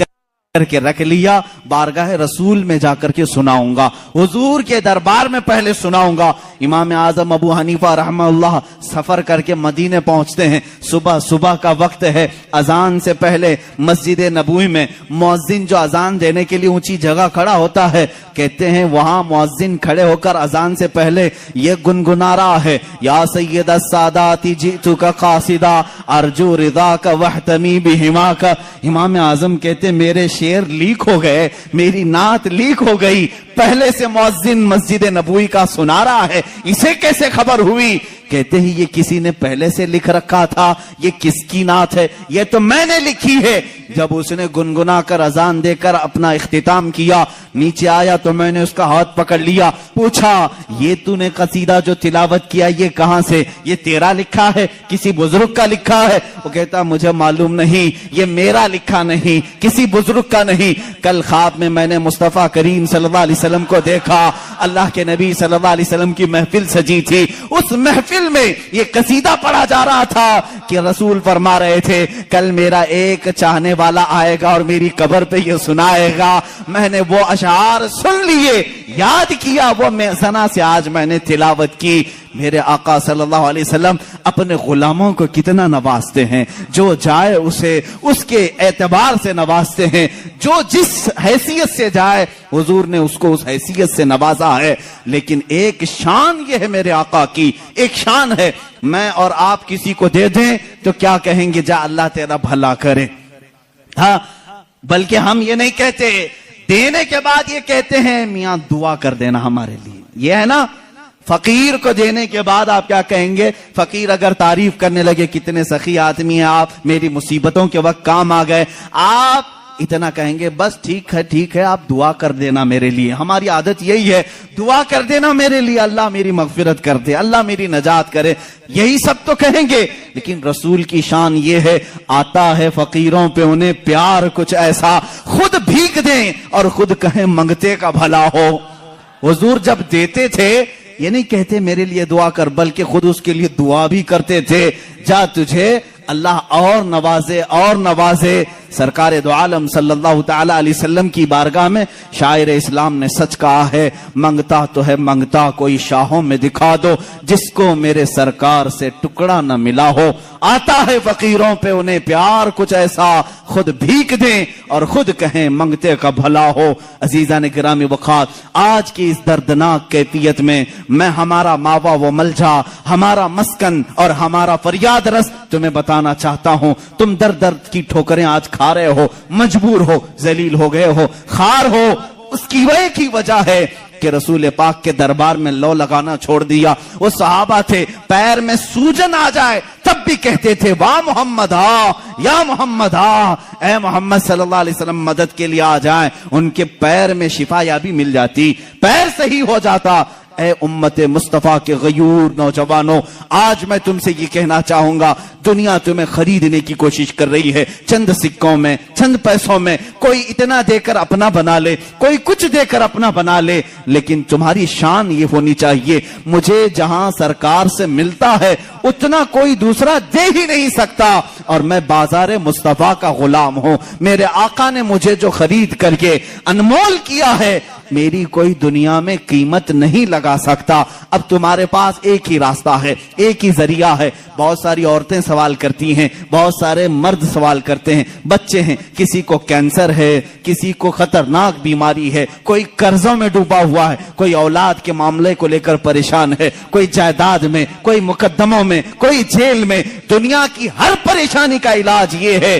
کر کے رکھ لیا، بارگاہ رسول میں جا کر کے سناؤں گا، حضور کے دربار میں پہلے سناؤں گا. امام اعظم ابو حنیفہ رحمہ اللہ سفر کر کے مدینے پہنچتے ہیں. صبح کا وقت ہے، اذان سے پہلے مسجد نبوی میں مؤذن جو اذان دینے کے لیے اونچی جگہ کھڑا ہوتا ہے، کہتے ہیں وہاں مؤذن کھڑے ہو کر اذان سے پہلے یہ گنگنا رہا ہے، یا سید السادات جئتک قاصدا ارجو رضاک واحتمی بحماک. امام اعظم کہتے میرے شعر لیک ہو گئے، میری نعت لیک ہو گئی، پہلے سے مؤذن مسجد نبوی کا سنا رہا ہے، اسے کیسے خبر ہوئی؟ کہتے ہیں یہ کسی نے پہلے سے لکھ رکھا تھا. یہ کس کی نعت ہے؟ یہ تو میں نے لکھی ہے. جب اس نے گنگنا کر اذان دے کر اپنا اختتام کیا، نیچے آیا تو میں نے اس کا ہاتھ پکڑ لیا، پوچھا یہ تو نے قصیدہ جو تلاوت کیا یہ کہاں سے؟ یہ تیرا لکھا ہے کسی بزرگ کا لکھا ہے؟ وہ کہتا مجھے معلوم نہیں، یہ میرا لکھا نہیں، کسی بزرگ کا نہیں. کل خواب میں میں نے مصطفیٰ کریم صلی اللہ علیہ وسلم کو دیکھا، اللہ کے نبی صلی اللہ علیہ وسلم کی محفل سجی تھی، اس محفل میں یہ قصیدہ پڑھا جا رہا تھا کہ رسول فرما رہے تھے کل میرا ایک چاہنے والا آئے گا اور میری قبر پہ یہ سنائے گا. میں نے وہ اشعار سن لیے، یاد کیا، وہ سنا سے آج میں نے تلاوت کی. میرے آقا صلی اللہ علیہ وسلم اپنے غلاموں کو کتنا نوازتے ہیں، جو جائے اسے اس کے اعتبار سے نوازتے ہیں، جو جس حیثیت سے جائے حضور نے اس کو اس حیثیت سے نوازا ہے. لیکن ایک شان یہ ہے میرے آقا کی، ایک شان ہے، میں اور آپ کسی کو دے دیں تو کیا کہیں گے؟ جا اللہ تیرا بھلا کرے. ہاں، بلکہ ہم یہ نہیں کہتے، دینے کے بعد یہ کہتے ہیں میاں دعا کر دینا ہمارے لیے. یہ ہے نا، فقیر کو دینے کے بعد آپ کیا کہیں گے؟ فقیر اگر تعریف کرنے لگے کتنے سخی آدمی ہیں آپ، میری مصیبتوں کے وقت کام آ گئے، آپ اتنا کہیں گے بس ٹھیک ہے آپ دعا کر دینا میرے لیے. ہماری عادت یہی ہے، دعا کر دینا میرے لیے، اللہ میری مغفرت کر دے، اللہ میری نجات کرے، یہی سب تو کہیں گے. لیکن رسول کی شان یہ ہے، آتا ہے فقیروں پہ انہیں پیار کچھ ایسا، خود بھیک دیں اور خود کہیں منگتے کا بھلا ہو. حضور جب دیتے تھے یہ نہیں کہتے میرے لیے دعا کر، بلکہ خود اس کے لیے دعا بھی کرتے تھے، جا تجھے اللہ اور نوازے اور نوازے. سرکار دو عالم صلی اللہ تعالی علیہ وسلم کی بارگاہ میں شاعر اسلام نے سچ کہا ہے، منگتا تو ہے منگتا کوئی شاہوں میں دکھا دو، جس کو میرے سرکار سے ٹکڑا نہ ملا ہو. آتا ہے فقیروں پہ انہیں پیار کچھ ایسا، خود بھیک دیں اور خود کہیں منگتے کا بھلا ہو. عزیزان گرامی وقات، آج کی اس دردناک کیفیت میں میں ہمارا ماوا و ملجا، ہمارا مسکن اور ہمارا فریاد رس تمہیں بتانا چاہتا ہوں. تم درد کی ٹھوکریں آج کھا رہے ہو، مجبور ہو، ذلیل ہو گئے ہو، خار ہو. اس کی وجہ ہے کہ رسول پاک کے دربار میں لو لگانا چھوڑ دیا. وہ صحابہ تھے پیر میں سوجن آ جائے تب بھی کہتے تھے واہ محمد آ، یا محمد آ، اے محمد صلی اللہ علیہ وسلم مدد کے لیے آ جائیں. ان کے پیر میں شفا یابی مل جاتی، پیر صحیح ہو جاتا. اے امت مصطفیٰ کے غیور نوجوانوں، آج میں تم سے یہ کہنا چاہوں گا، دنیا تمہیں خریدنے کی کوشش کر رہی ہے، چند سکوں میں، چند پیسوں میں. کوئی اتنا دے کر اپنا بنا لے، کوئی کچھ دے کر اپنا بنا لے، لیکن تمہاری شان یہ ہونی چاہیے مجھے جہاں سرکار سے ملتا ہے اتنا کوئی دوسرا دے ہی نہیں سکتا. اور میں بازار مصطفیٰ کا غلام ہوں، میرے آقا نے مجھے جو خرید کر کے انمول کیا ہے میری کوئی دنیا میں قیمت نہیں لگا سکتا. اب تمہارے پاس ایک ہی راستہ ہے، ایک ہی ذریعہ ہے. بہت ساری عورتیں سوال کرتی ہیں، بہت سارے مرد سوال کرتے ہیں، بچے ہیں، کسی کو کینسر ہے، کسی کو خطرناک بیماری ہے، کوئی قرضوں میں ڈوبا ہوا ہے، کوئی اولاد کے معاملے کو لے کر پریشان ہے، کوئی جائیداد میں، کوئی مقدموں میں، کوئی جیل میں. دنیا کی ہر پریشانی کا علاج یہ ہے